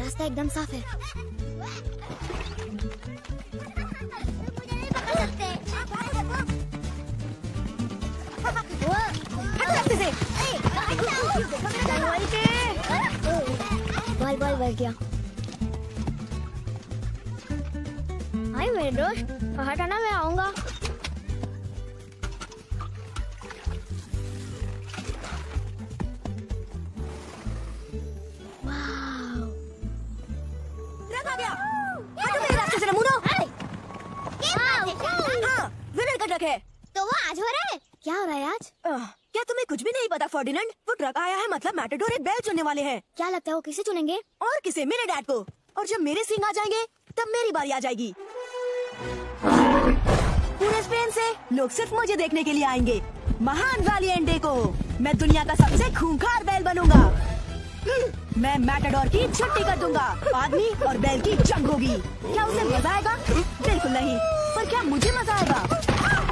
रास्ता एकदम साफ है। मुझे नहीं पकड़ सकते। बॉल बॉल बढ़ गया। हाय मेरे दोस्त, हटाना, मैं आऊंगा। है तो वो आज हो रहा है? क्या हो रहा है आज? क्या तुम्हें कुछ भी नहीं पता फर्डिनेंड? वो ट्रक आया है, मतलब मैटाडोर एक बैल चुनने वाले हैं। क्या लगता है वो किसे चुनेंगे? और किसे? मेरे डैड को। और जब मेरे सिंह आ जाएंगे तब मेरी बारी आ जाएगी। पूरे स्पेन से लोग सिर्फ मुझे देखने के लिए आएंगे। महान वालिएंटे को मैं दुनिया का सबसे खूंखार बैल बनूंगा। मैं मैटाडोर की छुट्टी कर दूंगा। आदमी और बैल की जंग होगी। क्या उसे मजा आएगा? बिल्कुल नहीं। पर क्या मुझे मजा आएगा?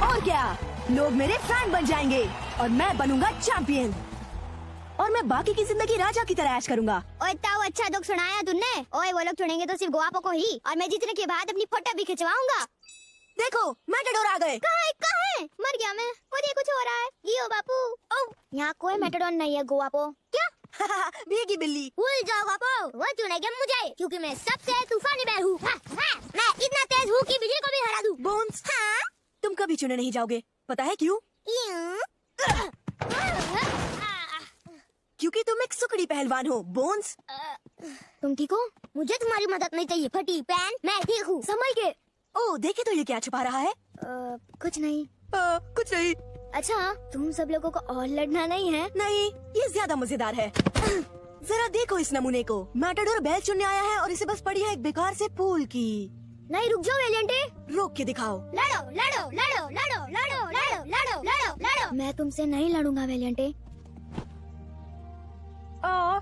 और क्या, लोग मेरे फैन बन जाएंगे और मैं बनूंगा चैंपियन। और मैं बाकी की जिंदगी राजा की तरह ऐश करूंगा। ओए ताऊ, अच्छा दुख सुनाया तुमने। ओए वो लोग चुनेंगे तो सिर्फ गुआपो को ही, और मैं जीतने के बाद अपनी फोटो भी खिंचवाऊंगा। देखो मैटाडोर आ गए। कहाँ है? मर गया मैं। मुझे कुछ हो रहा है। गियो बापू। यहाँ कोई मैटाडोर नहीं है गुआपो। क्या? भीगी बिल्ली। भूल जाओ बापू, वो चुनेंगे मुझे, क्योंकि मैं सबसे तूफानी बैल हूँ। मैं इतना तेज हूँ कि बिजली को भी हरा दूँ। बोन्स, तुम कभी चुने नहीं जाओगे। पता है क्यों? क्योंकि तुम एक सुकड़ी पहलवान हो बोन्स। तुम ठीक हो? मुझे तुम्हारी मदद नहीं चाहिए फटी पैन, मैं ठीक हूँ। संभल के। ओ देखे तो ये क्या छुपा रहा है? कुछ नहीं। कुछ नहीं। अच्छा, तुम सब लोगों को और लड़ना नहीं है? नहीं, ये ज्यादा मजेदार है। जरा देखो इस नमूने को। मैटाडोर बैल चुनने आया है और इसे बस पड़ी है एक बेकार से फूल की। नहीं, रुक जाओ वेलिएंटे। रोक के दिखाओ। लड़ो लड़ो लड़ो लड़ो लड़ो लड़ो लड़ो लड़ो लड़ो। मैं तुमसे नहीं लड़ूंगा वेलिएंटे।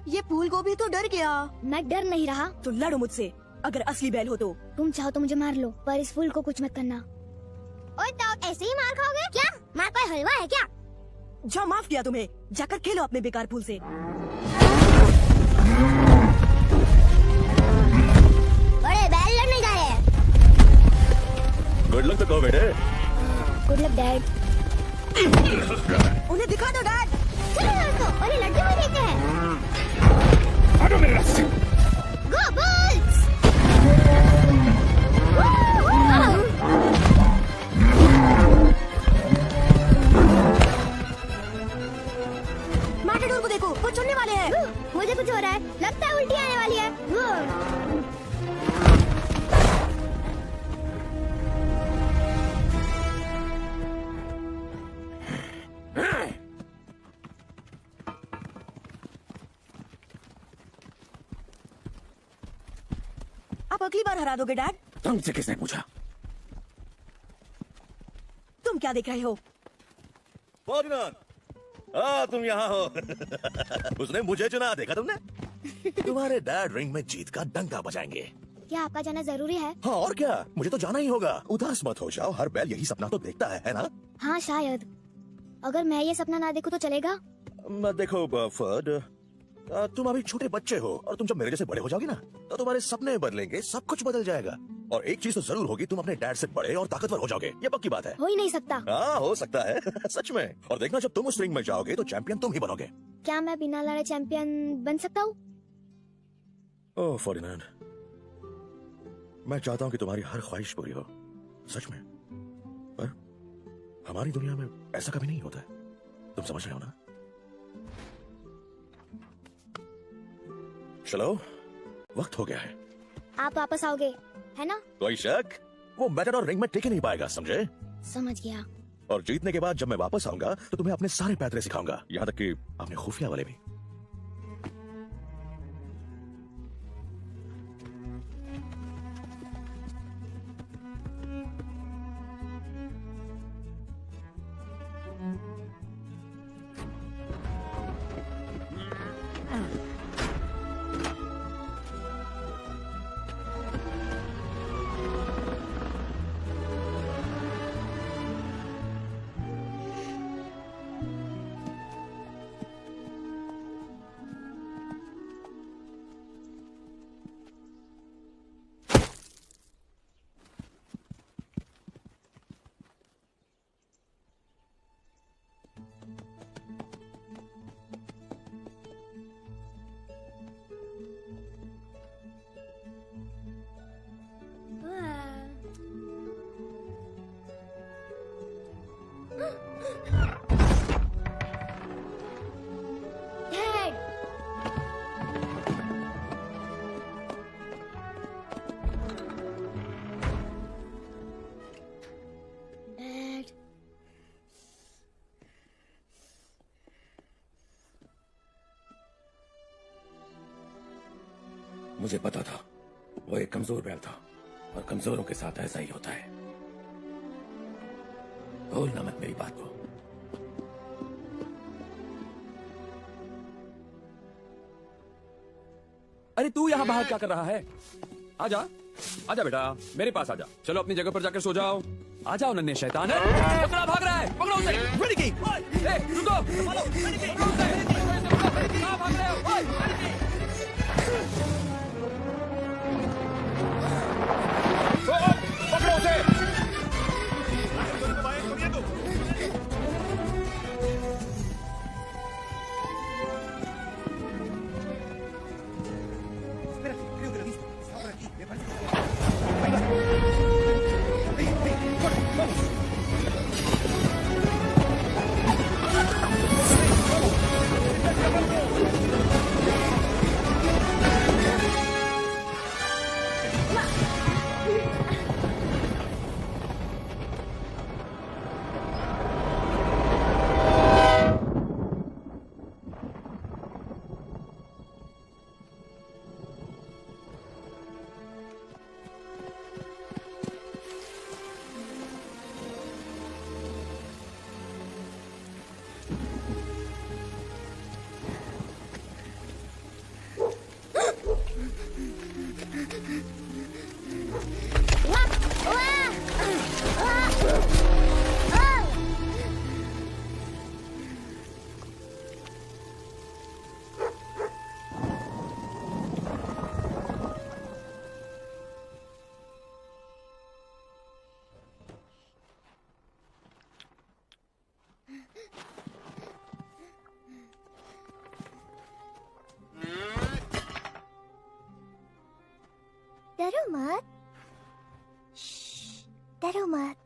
ये फूल गोभी तो डर गया। मैं डर नहीं रहा। तो लड़ो मुझसे, अगर असली बैल हो तो। तुम चाहो तो मुझे मार लो, पर इस फूल को कुछ मत करना। ओए ताऊ, ऐसे ही मार खाओगे क्या? मार कोई हलवा है क्या? जाओ, माफ किया तुम्हें। जाकर खेलो अपने बेकार फूल से। बड़े बैल लड़ने जा रहे हैं। गुड लक तो कहो बेटे। Good luck dad. उन्हें दिखा दो डैड। चलो लड़को, उन्हें लड़के हुए देखते हैं। हटो मेरे रास्ते। गो बुल्स! मैटाडोर को देखो, वो चुनने वाले हैं। मुझे कुछ हो रहा है, लगता है उल्टी आने वाली है। आप अगली बार हरा दोगे डैड। तुमसे किसने पूछा? तुम क्या देख रहे हो? फर्डिनेंड, तुम यहाँ हो। उसने मुझे चुना, देखा तुमने? तुम्हारे डैड रिंग में जीत का डंका बजाएंगे। क्या आपका जाना जरूरी है? हाँ और क्या, मुझे तो जाना ही होगा। उदास मत हो जाओ, हर बैल यही सपना तो देखता है ना? हाँ शायद। अगर मैं ये सपना ना देखूं तो चलेगा? देखो फर्ड, तुम अभी छोटे बच्चे हो और तुम जब मेरे जैसे बड़े हो जाओगे ना तो तुम्हारे सपने बदलेंगे, सब कुछ बदल जाएगा। और एक चीज तो जरूर होगी, तुम अपने डैड से बड़े और ताकतवर हो जाओगे। ये पक्की बात है। हो ही नहीं सकता। हाँ हो सकता है। सच में। और देखना, जब तुम उस रिंग में जाओगे तो चैंपियन तुम ही बनोगे। क्या मैं बिना लड़े चैंपियन बन सकता हूँ? ओह फर्डिनेंड, मैं चाहता हूँ कि तुम्हारी हर ख्वाहिश पूरी हो, सच में। पर हमारी दुनिया में ऐसा कभी नहीं होता है, तुम समझ रहे हो ना? चलो, वक्त हो गया है। आप वापस आओगे, है ना? कोई शक? वो मैटाडोर रिंग में टिक ही नहीं पाएगा, समझे? समझ गया। और जीतने के बाद जब मैं वापस आऊंगा तो तुम्हें अपने सारे पैतरे सिखाऊंगा, यहाँ तक कि अपने खुफिया वाले भी। मुझे पता था वो एक कमजोर बैल था और कमजोरों के साथ ऐसा ही होता है। भूलना मत मेरी बात को। अरे तू यहाँ बाहर क्या कर रहा है? आजा आजा बेटा, मेरे पास आजा। चलो अपनी जगह पर जाकर सो जाओ। आ जाओ नन्हे शैतान। पकड़ा भाग रहा है, पकड़ो उसे। रुको, पकड़ो उसे। कहाँ भाग रहे हो? पकड़ो उसे। डरो मत, डरो मत।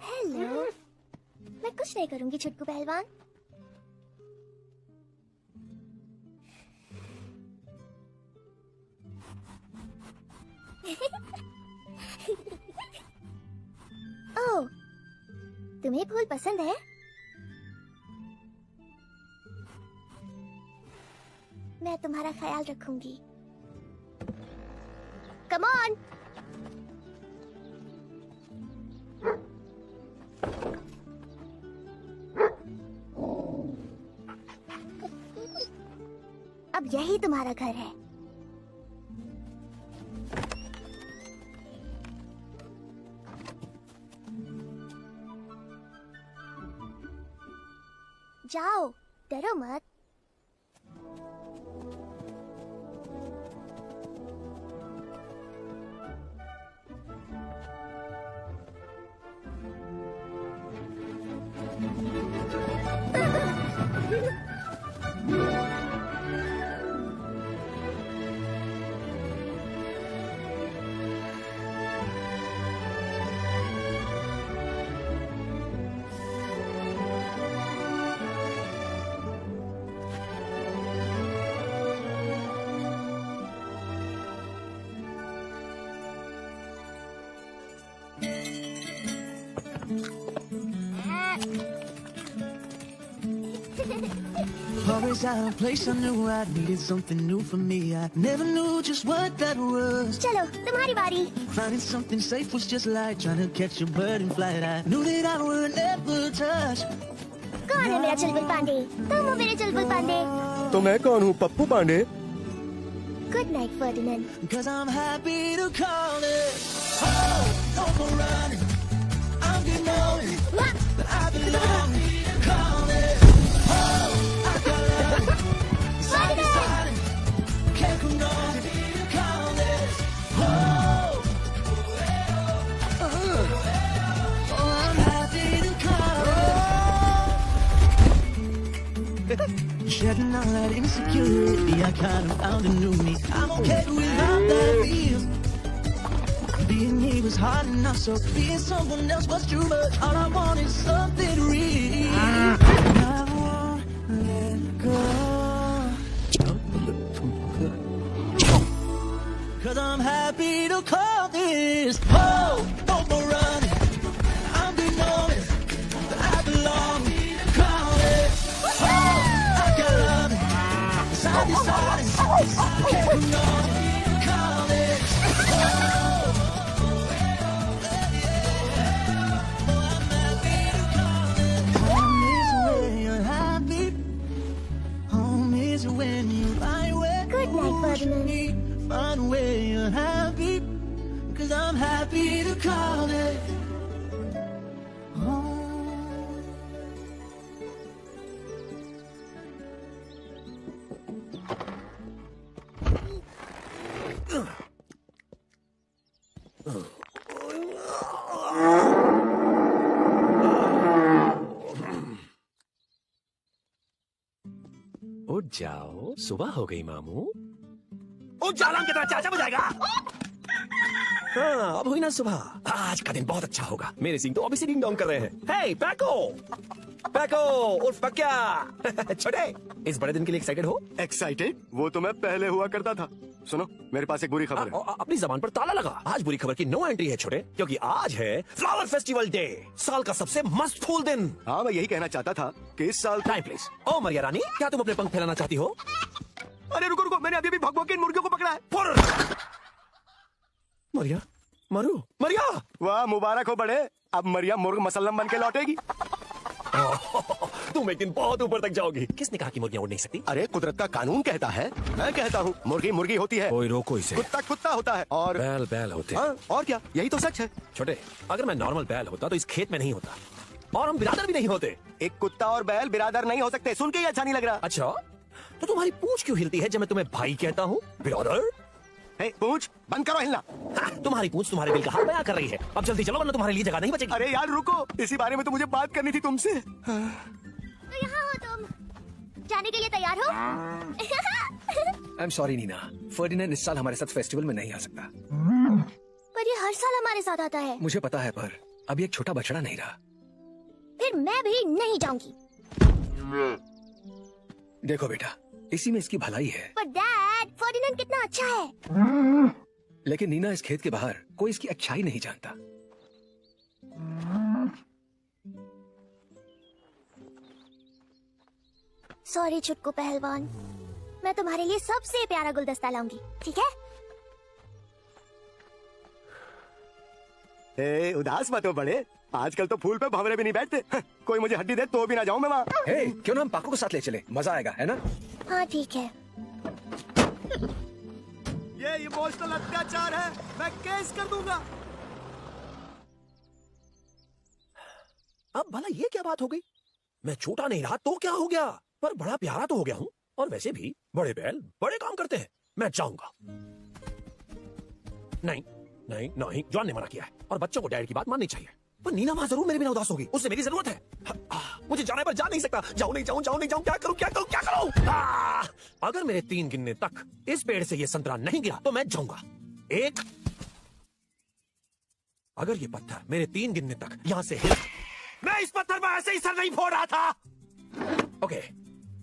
हेलो, मैं कुछ नहीं करूंगी छुटकू पहलवान। ओह, तुम्हें फूल पसंद है? मैं तुम्हारा ख्याल रखूंगी। Come on. अब यही तुम्हारा घर है। जाओ, डरो मत। Always out of place, I knew I needed something new for me. I never knew just what that was. चलो, तुम्हारी बारी। Finding something safe was just like trying to catch a bird in flight. I knew that I would never touch. कौन है मेरा चुलबुल पांडे? तुम हो मेरे चुलबुल पांडे। तो मैं कौन हूँ, Pappu Pandey? Good night, Ferdinand. Cause I'm happy to call it home. Don't go running. I'm getting knowing that I belong. Call it home. I got love. Side to side. Can't come on. Call it home. Oh, I'm happy to call it. Shedding all that insecurity, I kind of found a new me. I'm okay with how that feels. Being me was hard enough, so being someone else was too much. All I want is something real. I won't let go. Cause I'm happy to call this home. No more running. I'm good knowing that I belong. Call it home. I got love. deciding. I can't hang on to call it. Home is where you're happy. Home is when you find where Good night, Ferdinand. find where you're happy. 'Cause I'm happy to call it home. उठ जाओ, सुबह हो गई मामू। उठ जा, alarm की तरह चाचा बजाएगा। हाँ, अब हुई ना सुबह। आज का दिन बहुत अच्छा होगा। मेरे सिंह तो ऑब्वियसली डिंग डोंग कर रहे हैं। हे पैको, पैको उर्फ पक्या। छोटे, इस बड़े दिन के लिए एक्साइटेड हो? एक्साइटेड? वो तो मैं पहले हुआ करता था। सुनो, मेरे पास एक बुरी खबर है। अपनी जबान पर ताला लगा। आज बुरी खबर की नो एंट्री है छोटे, क्योंकि आज है फ्लावर फेस्टिवल डे, साल का सबसे मस्त फूल दिन। हाँ, मैं यही कहना चाहता था कि इस साल टाइम प्लीज। ओ मरिया रानी, क्या तुम अपने पंख फैलाना चाहती हो? अरे रुको रुको, मैंने अभी भी भग भग के इन मुर्गियों को पकड़ा है। मरिया, मरु, मरिया। वाह, मुबारक हो बड़े। अब मरिया मुर्ग मसल्लम बन के लौटेगी। तुम एक दिन बहुत ऊपर तक जाओगी। किसने कहा कि मुर्गियां उड़ नहीं सकती? अरे कुदरत का कानून कहता है। मैं कहता हूँ मुर्गी मुर्गी होती है, कोई रोको इसे। कुत्ता कुत्ता होता है, और बैल बैल होते हैं। हाँ, और क्या, यही तो सच है। छोटे, अगर मैं नॉर्मल बैल होता तो इस खेत में नहीं होता, और हम बिरादर भी नहीं होते। एक कुत्ता और बैल बिरादर नहीं हो सकते। सुन के ही अच्छा नहीं लग रहा। अच्छा, तो तुम्हारी पूंछ क्यों हिलती है जब मैं तुम्हें भाई कहता हूँ? बिरादर, हे, पूंछ बंद करो हिलना। हाँ, तुम्हारी पूंछ तुम्हारे दिल का हाल बयां कर रही है। अब जल्दी चलो वरना तुम्हारे लिए जगह नहीं बचेगी। अरे यार रुको, इसी बारे में तो मुझे बात करनी थी तुमसे। तो यहाँ हो तुम। जाने के लिए तैयार हो? I am sorry Nina, Ferdinand इस साल हमारे साथ फेस्टिवल में नहीं आ सकता। पर ये हर साल हमारे साथ आता है। मुझे पता है, पर अभी एक छोटा बछड़ा नहीं रहा। फिर मैं भी नहीं जाऊंगी। देखो बेटा, इसी में इसकी भलाई है। पर डैड, फर्डिनेंड कितना अच्छा है। लेकिन नीना, इस खेत के बाहर कोई इसकी अच्छाई नहीं जानता। सॉरी छुटकू पहलवान, मैं तुम्हारे लिए सबसे प्यारा गुलदस्ता लाऊंगी, ठीक है? ए, उदास मत हो बड़े। आजकल तो फूल पे भंवरे भी नहीं बैठते। कोई मुझे हड्डी दे तो भी ना जाऊं मैं वहाँ। हे, क्यों ना हम पाको को साथ ले चले, मजा आएगा, है ना? हाँ ठीक है। ये इमोशनल अत्याचार है, मैं केस कर दूंगा। अब भला ये क्या बात हो गई? मैं छोटा नहीं रहा तो क्या हो गया, पर बड़ा प्यारा तो हो गया हूँ। और वैसे भी बड़े बैल बड़े काम करते हैं। मैं जाऊंगा। नहीं नहीं नहीं, जॉन ने मना किया है, और बच्चों को डैड की बात माननी चाहिए। पर नीना माँ जरूर मेरे बिना उदास होगी, उससे मेरी जरूरत है। मुझे जाने पर जा नहीं सकता। जाऊं नहीं जाऊं, जाऊं नहीं जाऊं, क्या करूं क्या करूं क्या करूं? अगर मेरे 3 गिनने तक इस पेड़ से ये संतरा नहीं गिरा तो मैं जाऊंगा। 1। अगर ये पत्थर मेरे 3 गिनने तक यहां से हिला, मैं इस पत्थर पर ऐसे ही सर नहीं फोड़ रहा था। ओके,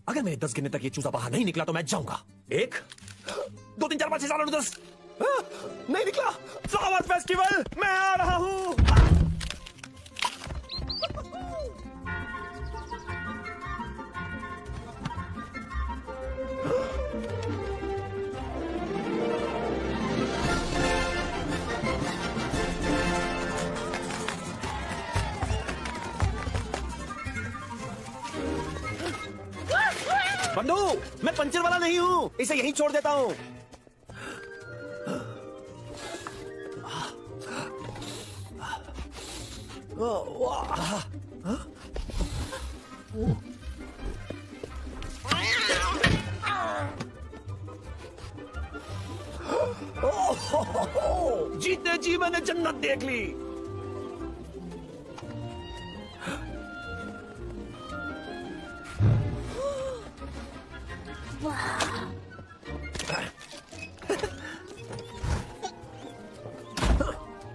अगर मेरे 10 गिनने तक ये चूजा बाहर नहीं निकला तो मैं जाऊंगा। 1 2 3 4 5 6 7 8 9 10। नहीं निकला। फ्लावर फेस्टिवल, मैं आ रहा हूं। बंधु, मैं पंचर वाला नहीं हूँ, इसे यहीं छोड़ देता हूँ। जीते जी मैंने जन्नत देख ली।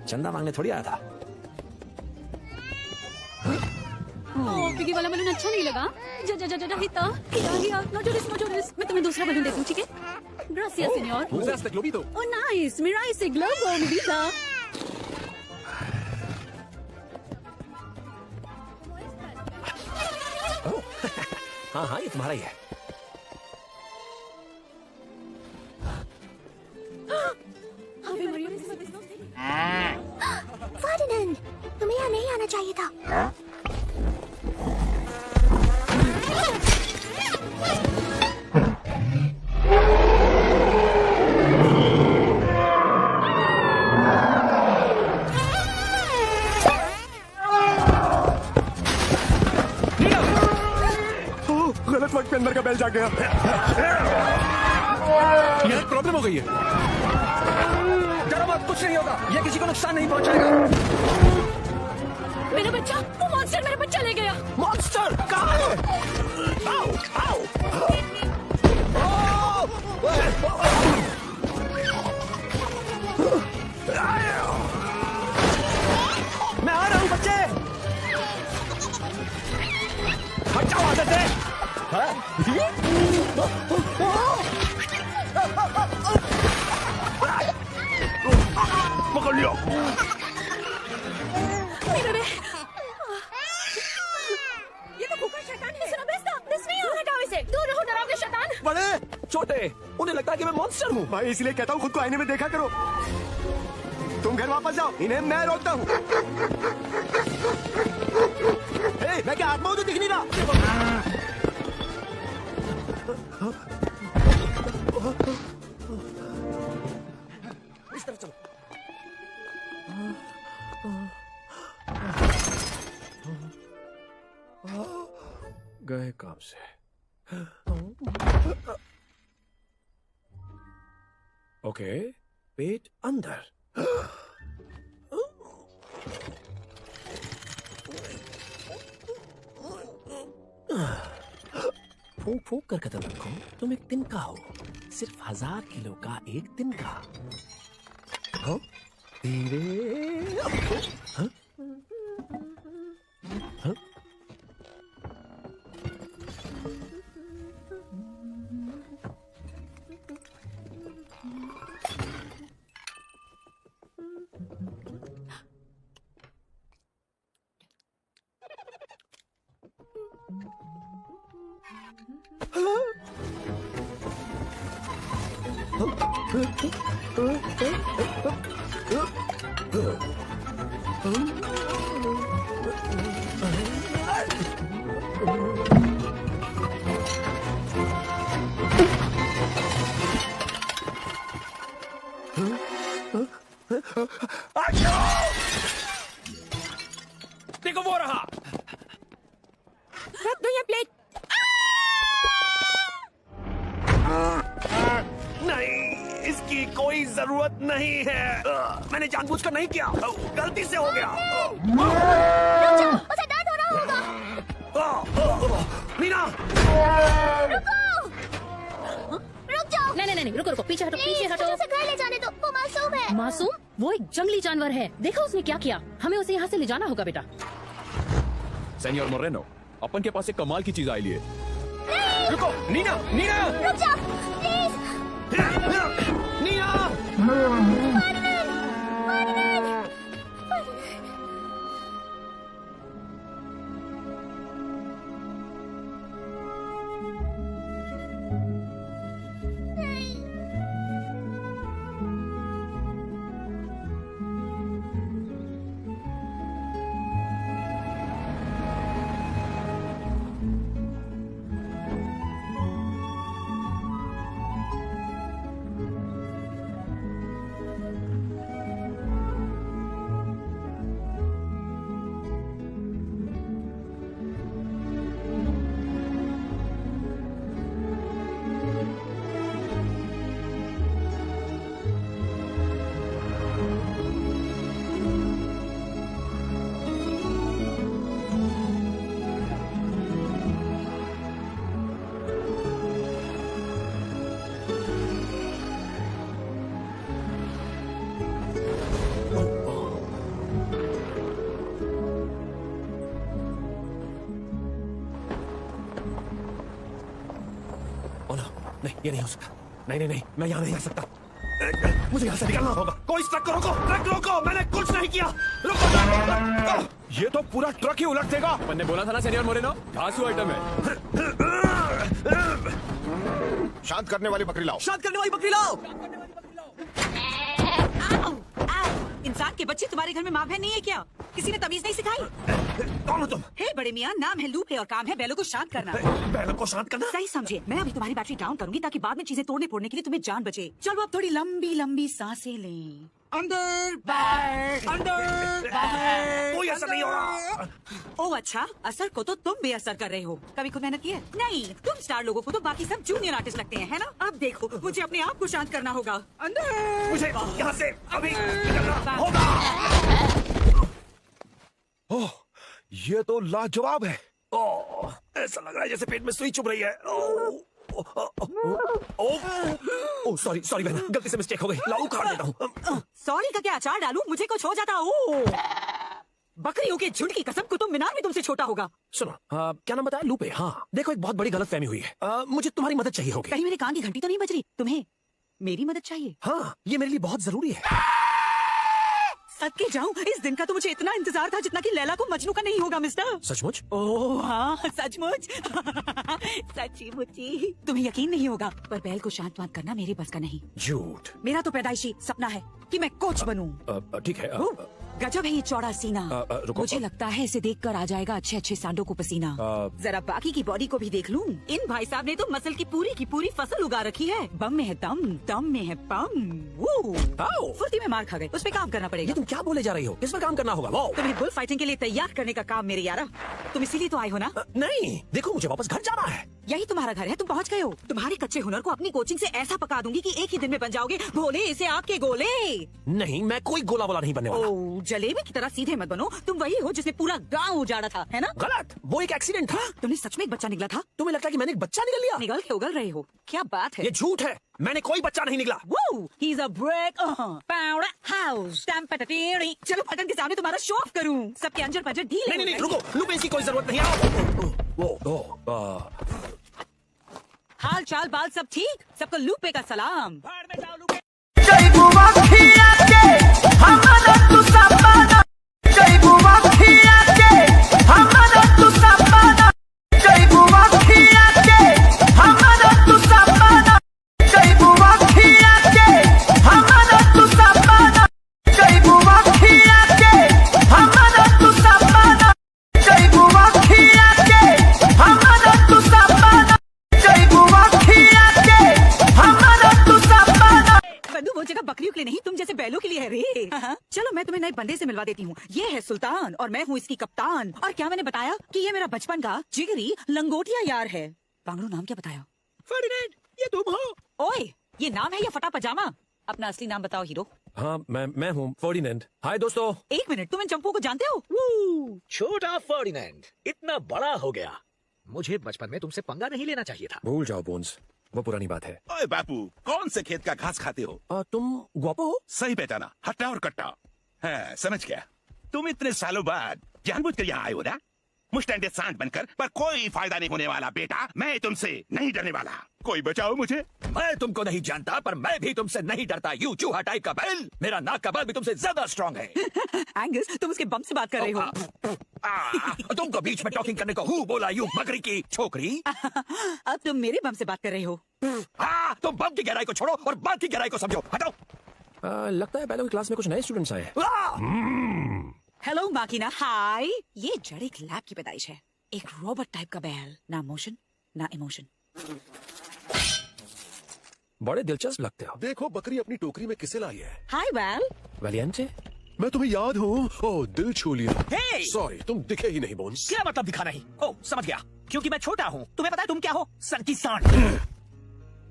चंदा मांगने थोड़ी आया था। पिगी वाला बलून अच्छा नहीं लगा। जा जा जा जा हिता हिता नोजोरिस मैं तुम्हें दूसरा बलून देती हूँ, ठीक है? Gracious सेñor। Usaste globito। Oh nice, mira ese globo, mi vida। हाँ हाँ, ये तुम्हारा ही है। अबे मरियम फर्डिनेंड, तुम्हें यहाँ नहीं आना चाहिए था। गलत वक्त पे अंदर का बेल जाग गया। यहाँ एक प्रॉब्लम हो गई है। डरो मत, कुछ नहीं होगा। ये किसी को नुकसान नहीं पहुंचाएगा। मेरा बच्चा, वो मॉन्स्टर मेरा बच्चा ले गया। मॉन्स्टर कहाँ है? आओ, आओ। मैं आ रहा हूँ बच्चे। हट जाओ आदत है। पकड़ लियो। ये तो कुकर शैतान है। सुनो बेस्ता, नहीं हटाओ इसे। दूर रहो डरावने शैतान। बड़े छोटे, उन्हें लगता है कि मैं मॉन्स्टर हूँ। भाई इसलिए कहता हूँ खुद को आईने में देखा करो। तुम घर वापस जाओ, इन्हें मैं रोकता हूँ। मैं क्या आत्मा हूँ जो दिख नहीं रहा? इस तरफ चलो। गए काम से। ओके, पेट अंदर। फूंक फूंक कर कदम रखो, तुम एक तिनका हो। सिर्फ 1000 किलो का एक तिनका। हाँ? धीरे। हाँ? हाँ? देखो वो रहा। रख दो ये प्लेट। नहीं, इसकी कोई जरूरत नहीं है। मैंने जानबूझकर नहीं किया, गलती से हो गया। रुक जाओ, उसे दर्द हो रहा होगा। मीना, रुक जाओ। नहीं, रुको रुको, पीछे हटो, पीछे हटो। उसे घर ले जाने दो, वो मासूम है। मासूम? वो एक जंगली जानवर है। देखो उसने क्या किया। हमें उसे यहाँ से ले जाना होगा बेटा। सेनियर मोरेनो, अपन के पास एक कमाल की चीज आई लिए। रुको, नीना, नीना, रुक जाओ, प्लीज। नीना। नहीं, ये नहीं हो सकता। नहीं, मैं यहाँ नहीं आ सकता। मुझे यहाँ से निकलना होगा। कोई इस ट्रक को रोको, ट्रक रोको। मैंने कुछ नहीं किया। रुको ट्रक। ये तो पूरा ट्रक ही उलट देगा। अपन ने बोला था ना सेनियर मोरेनो, घासू आइटम है। शांत करने वाली बकरी लाओ। शांत करने वाली बकरी लाओ। इंसान के बच्चे, तुम्हारे घर में माँ बहन नहीं है क्या? किसी ने तमीज नहीं सिखाई? कौन हो तुम? हे बड़े मियाँ, नाम है लूप है और काम है बैलों को शांत करना। बैलों को शांत करना? सही समझे। मैं अभी तुम्हारी बैटरी डाउन करूंगी ताकि बाद में चीजें तोड़ने फोड़ने के लिए तुम्हें जान बचे। चलो अब थोड़ी लंबी लंबी सांसें लें। अंदर बाहर, अंदर बाहर। कोई असर नहीं हो रहा। ओह अच्छा, असर को तो तुम बेअसर कर रहे हो। कभी खुद मेहनत की है? नहीं, तुम स्टार लोगों को तो बाकी सब जूनियर आर्टिस्ट लगते हैं, है ना? अब देखो, मुझे अपने आप को शांत करना होगा। अंदर मुझे यहाँ से अभी निकलना होगा। ओह, ये तो लाजवाब है। ओह, ऐसा लग रहा है जैसे पेट में सुई चुभ रही है। ओह, सॉरी बहना, गलती से मिस्टेक हो गई। लाऊ उखाड़ देता हूँ। सॉरी का क्या अचार डालूं? मुझे कुछ हो जाता। ओह, बकरियों के झुंड की कसम, कुतुब मीनार भी तुमसे छोटा होगा। सुनो, क्या नाम बताया? लूपे। हाँ, देखो एक बहुत बड़ी गलतफहमी हुई है। मुझे तुम्हारी मदद चाहिए होगी। कहीं मेरे कान की घंटी तो नहीं बज रही? तुम्हें मेरी मदद चाहिए? हाँ, ये मेरे लिए बहुत जरूरी है। सदके जाऊं, इस दिन का तो मुझे इतना इंतजार था जितना कि लैला को मजनू का नहीं होगा मिस्टर। सचमुच? ओह हाँ, सचमुच। सच्ची मुच्ची। तुम्हें यकीन नहीं होगा, पर बैल को शांत वांत करना मेरे बस का नहीं। झूठ। मेरा तो पैदाइशी सपना है कि मैं कोच बनूं। ठीक है। गजब है ये चौड़ा सीना। रुको। मुझे लगता है इसे देखकर आ जाएगा अच्छे अच्छे सांडों को पसीना। जरा बाकी की बॉडी को भी देख लूं। इन भाई साहब ने तो मसल की पूरी फसल उगा रखी है। बम में है दम, दम में है बम। फुर्ती में मार खा गए, उस पे काम करना पड़ेगा। ये तुम क्या बोले जा रही हो? किस पर काम करना होगा? वो तुम्हें बुल फाइटिंग के लिए तैयार करने का काम मेरे यारा। तुम इसीलिए तो आए हो ना? नहीं, देखो मुझे वापस घर जाना है। यही तुम्हारा घर है, तुम पहुंच गए हो। तुम्हारे कच्चे हुनर को अपनी कोचिंग से ऐसा पका दूंगी कि एक ही दिन में बन जाओगे भोले इसे आग के गोले। नहीं, मैं कोई गोला वाला नहीं बनने वाला। ओह, जलेबी की तरह सीधे मत बनो। तुम वही हो जिसने पूरा गांव उजाड़ा था, है ना? गलत, वो एक एक्सीडेंट था। तुमने सच में एक बच्चा निकला था? तुम्हें लगता है कि मैंने एक बच्चा निकल लिया? निकल के उगल रहे हो, क्या बात है? ये झूठ है, मैंने कोई बच्चा नहीं निकला। He's a brick power house। चलो पटन के सामने तुम्हारा शो ऑफ करूं, सबके अंजर पंजर ढीले। नहीं, रुको, लुपेंस की कोई जरूरत नहीं है। हाल चाल बाल सब ठीक? सबको लूपे का सलाम। वो जगह बकरियों के लिए नहीं, तुम जैसे बैलों के लिए है रे। चलो मैं तुम्हें नए बंदे से मिलवा देती हूँ। ये है सुल्तान और मैं हूँ इसकी कप्तान। और क्या मैंने बताया कि ये मेरा बचपन का जिगरी लंगोटिया यार है। बांगड़ू नाम क्या बताया? फर्डिनेंड, ये तुम हो? ओए, ये नाम है या फटा पजामा? अपना असली नाम बताओ हीरो। हाँ, मैं हूँ फर्डिनेंड। हाय दोस्तों। एक मिनट, तुम इन चंपू को जानते हो? छोटा फर्डिनेंड इतना बड़ा हो गया, मुझे बचपन में तुमसे पंगा नहीं लेना चाहिए था। भूल जाओ बोन्स, वो पुरानी बात है। ओए बापू, कौन से खेत का घास खाते हो? तुम ग्वापो हो? सही पहचाना, हट्टा और कट्टा। हाँ, समझ गया। तुम इतने सालों बाद जानबूझ कर यहाँ आए हो ना? मुस्टैंडे सांड बनकर, पर कोई फायदा नहीं होने वाला बेटा। मैं तुमसे नहीं डरने वाला। कोई बचाओ मुझे। मैं तुमको नहीं जानता, पर मैं भी तुमसे नहीं डरता। यू चूहा टाइप का बैल, मेरा नाक का बाल भी तुमसे ज्यादा स्ट्रांग है। एंगस, तुम उसके बम से बात कर रहे हो। तुमको बीच में टॉकिंग करने को हु बोला, यू बकरी की छोकरी? अब तुम मेरे बम से बात कर रहे हो। तुम बम की गहराई को छोड़ो और बात की गहराई को समझो। हटाओ। लगता है बैलों की क्लास में कुछ नए स्टूडेंट्स आए हैं। हेलो माकिना, हाय। ये जड़ एक लैब की पैदाइश है, एक रोबोट टाइप का बैल, ना मोशन ना इमोशन। बड़े दिलचस्प लगते हो। देखो बकरी अपनी टोकरी में किसे लाई है। हाय बैल। वैलिएंटे, मैं तुम्हें याद हूँ। ओह, दिल छू लिया। Hey! सॉरी, तुम दिखे ही नहीं बोन्स। क्या मतलब दिखा नहीं? ओह, समझ गया, क्योंकि मैं छोटा हूँ। तुम्हें पता है तुम क्या हो? सन की सांड।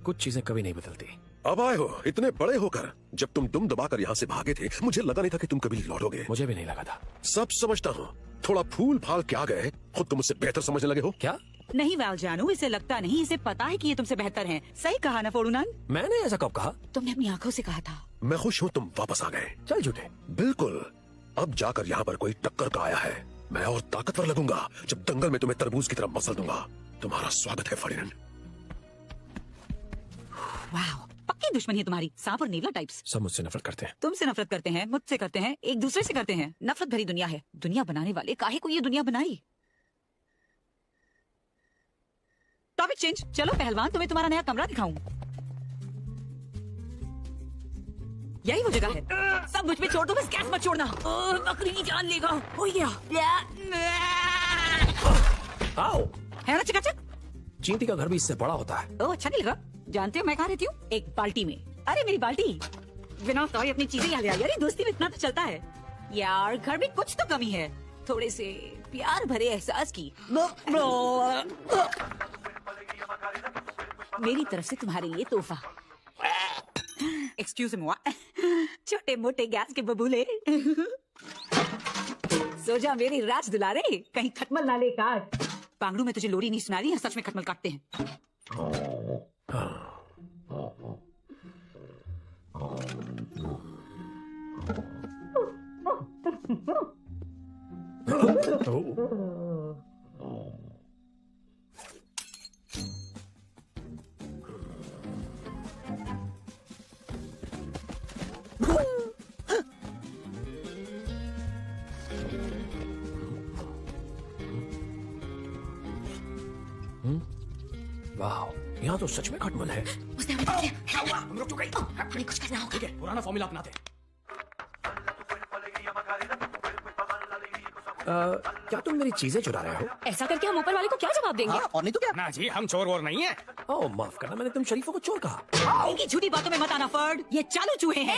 कुछ चीजें कभी नहीं बदलती। अब आए हो इतने बड़े होकर। जब तुम दुम दबाकर यहाँ से भागे थे, मुझे लगा नहीं था कि तुम कभी लौटोगे। मुझे भी नहीं लगा था। सब समझता हूँ, थोड़ा फूल फाल क्या गए, खुद तुम मुझसे बेहतर समझने लगे हो। क्या? नहीं वैल जानू, इसे लगता नहीं, इसे पता है कि ये तुमसे बेहतर हैं। सही कहा ना फोड़ूनन? मैंने ऐसा कब कहा? तुमने अपनी आंखों से कहा था। मैं खुश हूँ तुम वापस आ गए। चल झूठे। बिल्कुल। अब जाकर यहाँ पर कोई टक्कर का आया है। मैं और ताकतवर लगूंगा जब दंगल में तुम्हें तरबूज की तरह मसल दूंगा। तुम्हारा स्वागत है फर्डिनेंड। वाह, पक्की दुश्मनी है तुम्हारी, सांप और नेवला टाइप्स। सब मुझसे नफरत करते हैं। तुमसे नफरत करते हैं, मुझसे करते हैं, एक दूसरे से करते हैं। नफरत भरी दुनिया है। दुनिया बनाने वाले काहे को ये दुनिया बनाई? Topic change. चलो पहलवान, तुम्हें तुम्हारा नया कमरा दिखाऊं। यही वो जगह है। सब मुझ पे छोड़ दो, बस गैस मत छोड़ना। बकरी की जान लेगा। हो गया। आओ। है ना चकाचक? चींटी का घर भी इससे बड़ा होता है। ओह, अच्छा नहीं लगा। जानते हो मैं कहाँ रहती हूँ? एक बाल्टी में। अरे मेरी बाल्टी। बिना तो अपनी चीजें यहाँ ले आई। यार दोस्ती में इतना तो चलता है यार। घर में कुछ तो कमी है, थोड़े से प्यार भरे एहसास की। मेरी तरफ से तुम्हारे लिए तोहफा। एक्सक्यूज मी, छोटे मोटे गैस के बबूले। सो जा मेरी राज दुलारे, कहीं खटमल ना ले काट। पांगड़ू में तुझे लोरी नहीं सुना रही है, सच में खटमल काटते हैं। वाह, यहाँ तो सच में खटमल है। उसने हमें देख लिया। हम रुक चुके। हमें कुछ करना होगा। ठीक है, पुराना फॉर्मूला अपनाते हैं। क्या तुम मेरी चीजें चुरा रहे हो? ऐसा करके हम ऊपर वाले को क्या जवाब देंगे? और नहीं तो क्या? ना जी, हम चोर वोर नहीं है। ओह माफ करना, मैंने तुम शरीफों को चोर कहा। इनकी झूठी बातों में मत आना फर्ड, ये चालू चूहे हैं।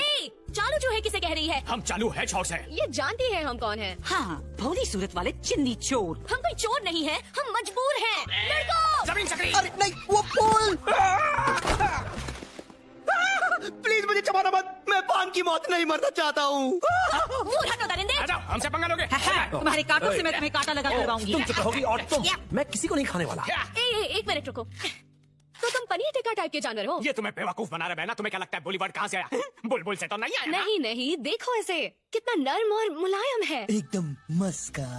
चालू चूहे किसे कह रही है? हम चालू है चोर से। ये जानती है हम कौन है। हाँ, भोली सूरत वाले चिन्नी चोर। हम कोई चोर नहीं है, हम मजबूर हैं। लड़को! जमीन चक्री। अरे नहीं, वो पुल। प्लीज मुझे चबाना मत, मैं पान की मौत नहीं मरना चाहता हूँ। दूर हटो दरिंदे। आ जाओ, हमसे पंगा लोगे। तुम्हारे कांटों से मैं तुम्हें कांटा लगा करवाऊंगी। तुम चुप रहोगी और तुम। मैं किसी को नहीं खाने वाला। एक मिनट रुको। तो तुम पनीर टिक्का टाइप के जानवर हो? ये तुम्हें बेवकूफ बना रहा है ना? तुम्हें क्या लगता है बॉलीवुड कहाँ से आया? बुलबुल से तो नहीं आया ना? नहीं नहीं, देखो इसे, कितना नर्म और मुलायम है। एकदम मस्का।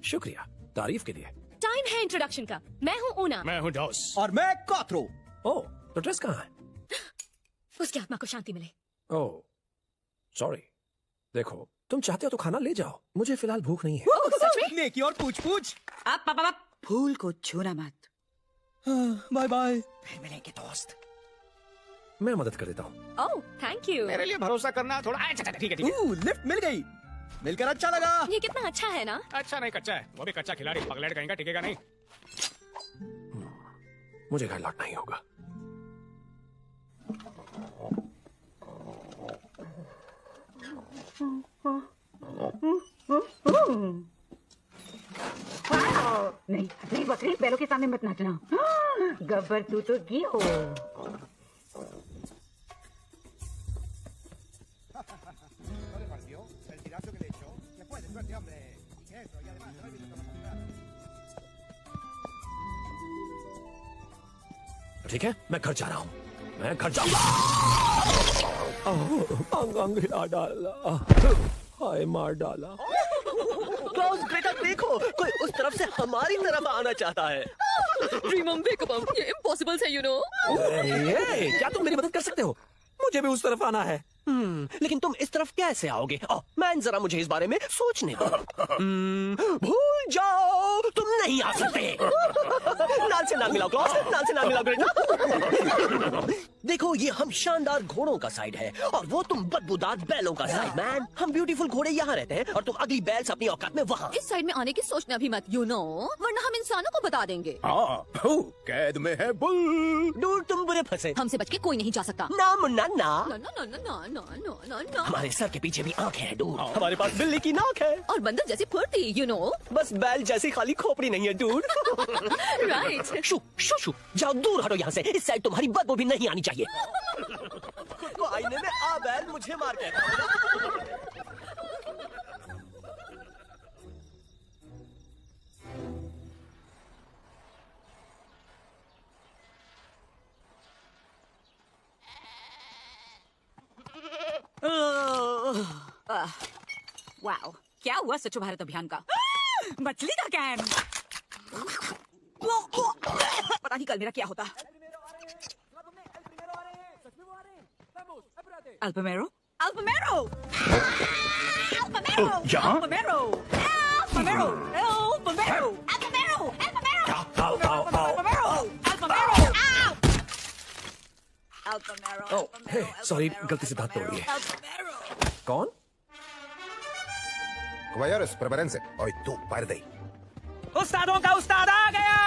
शुक्रिया तारीफ के लिए। टाइम है इंट्रोडक्शन का। मैं हूँ ऊना। मैं हूँ डॉस। और मैं कॉथरो। ओह, तो ड्रेस कहाँ है? उसकी आत्मा को शांति मिले। Oh sorry. देखो, तुम चाहते हो तो खाना ले जाओ, मुझे फिलहाल भूख नहीं है। सच में? नेकी और पूछ पूछ। आप फूल को छूना मत। Bye bye. फिर मिलेंगे दोस्त। मैं मदद कर देता हूँ। Oh thank you. मेरे लिए भरोसा करना थोड़ा। अच्छा ठीक है ठीक है। लिफ्ट मिल गई, मिलकर अच्छा लगा। ये कितना अच्छा है ना? अच्छा नहीं, कच्चा है। वो भी कच्चा खिलाड़ी, पगलेट कहीं का टिकेगा नहीं। मुझे घर लौटना ही होगा। नहीं बकरी, बैलों के सामने मत नाचना। गब्बर तू तो गी हो। ठीक है, मैं घर जा रहा हूँ। मैं घर जाऊंगा। अंग हिला डाला, हाय मार डाला। क्लाउस ग्रेटा देखो, कोई उस तरफ से हमारी तरफ आना चाहता है। ड्रीमम वेकअप, ये इम्पॉसिबल है यू नो। क्या तुम मेरी मदद कर सकते हो? मुझे भी उस तरफ आना है। लेकिन तुम इस तरफ कैसे आओगे? मैन जरा मुझे इस बारे में सोचने दो। भूल जाओ, तुम नहीं आ सकते। नाल से नाल मिलाओ क्लॉस, नाल से नाल मिलाओ ग्रेटा। देखो, ये हम शानदार घोड़ों का साइड है और वो तुम बदबूदार बैलों का साइड। मैन, हम ब्यूटीफुल घोड़े यहाँ रहते हैं और तुम अगली बैल्स अपनी औकात में वहाँ। इस साइड में आने की सोचना भी मत यू नो, वरना हम इंसानों को बता देंगे। कैद में है बुल। दूर तुम बुरे फंसे। हमसे बच के कोई नहीं जा सकता। ना मुन्ना ना। ना ना ना ना ना ना ना ना। हमारे सर के पीछे भी आंखें हैं डूड। हमारे पास बिल्ली की नाक है और बंदर जैसी फुर्ती यू नो। बस बैल जैसी खाली खोपड़ी नहीं है डूड। राइट। शू शू शू, जाओ दूर हटो यहाँ से। इस साइड तुम्हारी बदबू भी नहीं आनी चाहिए। खुद को आईने में आ बैल मुझे मार के। वाओ, क्या हुआ स्वच्छ भारत अभियान का? मछली का कैन। पता नहीं कल मेरा क्या होता। अल्पमेरो, अल्पमेरो, अल्पमेरो, यहाँ? अल्पमेरो, अल्पमेरो, अल्पमेरो, अल्पमेरो, अल्पमेरो, अल्पमेरो, ओह, हे, सॉरी, गलती से दांत तोड़ दिए। कौन? Caballeros, prepárense. Hoy tú, parde. उस्तादों का उस्ताद आ गया।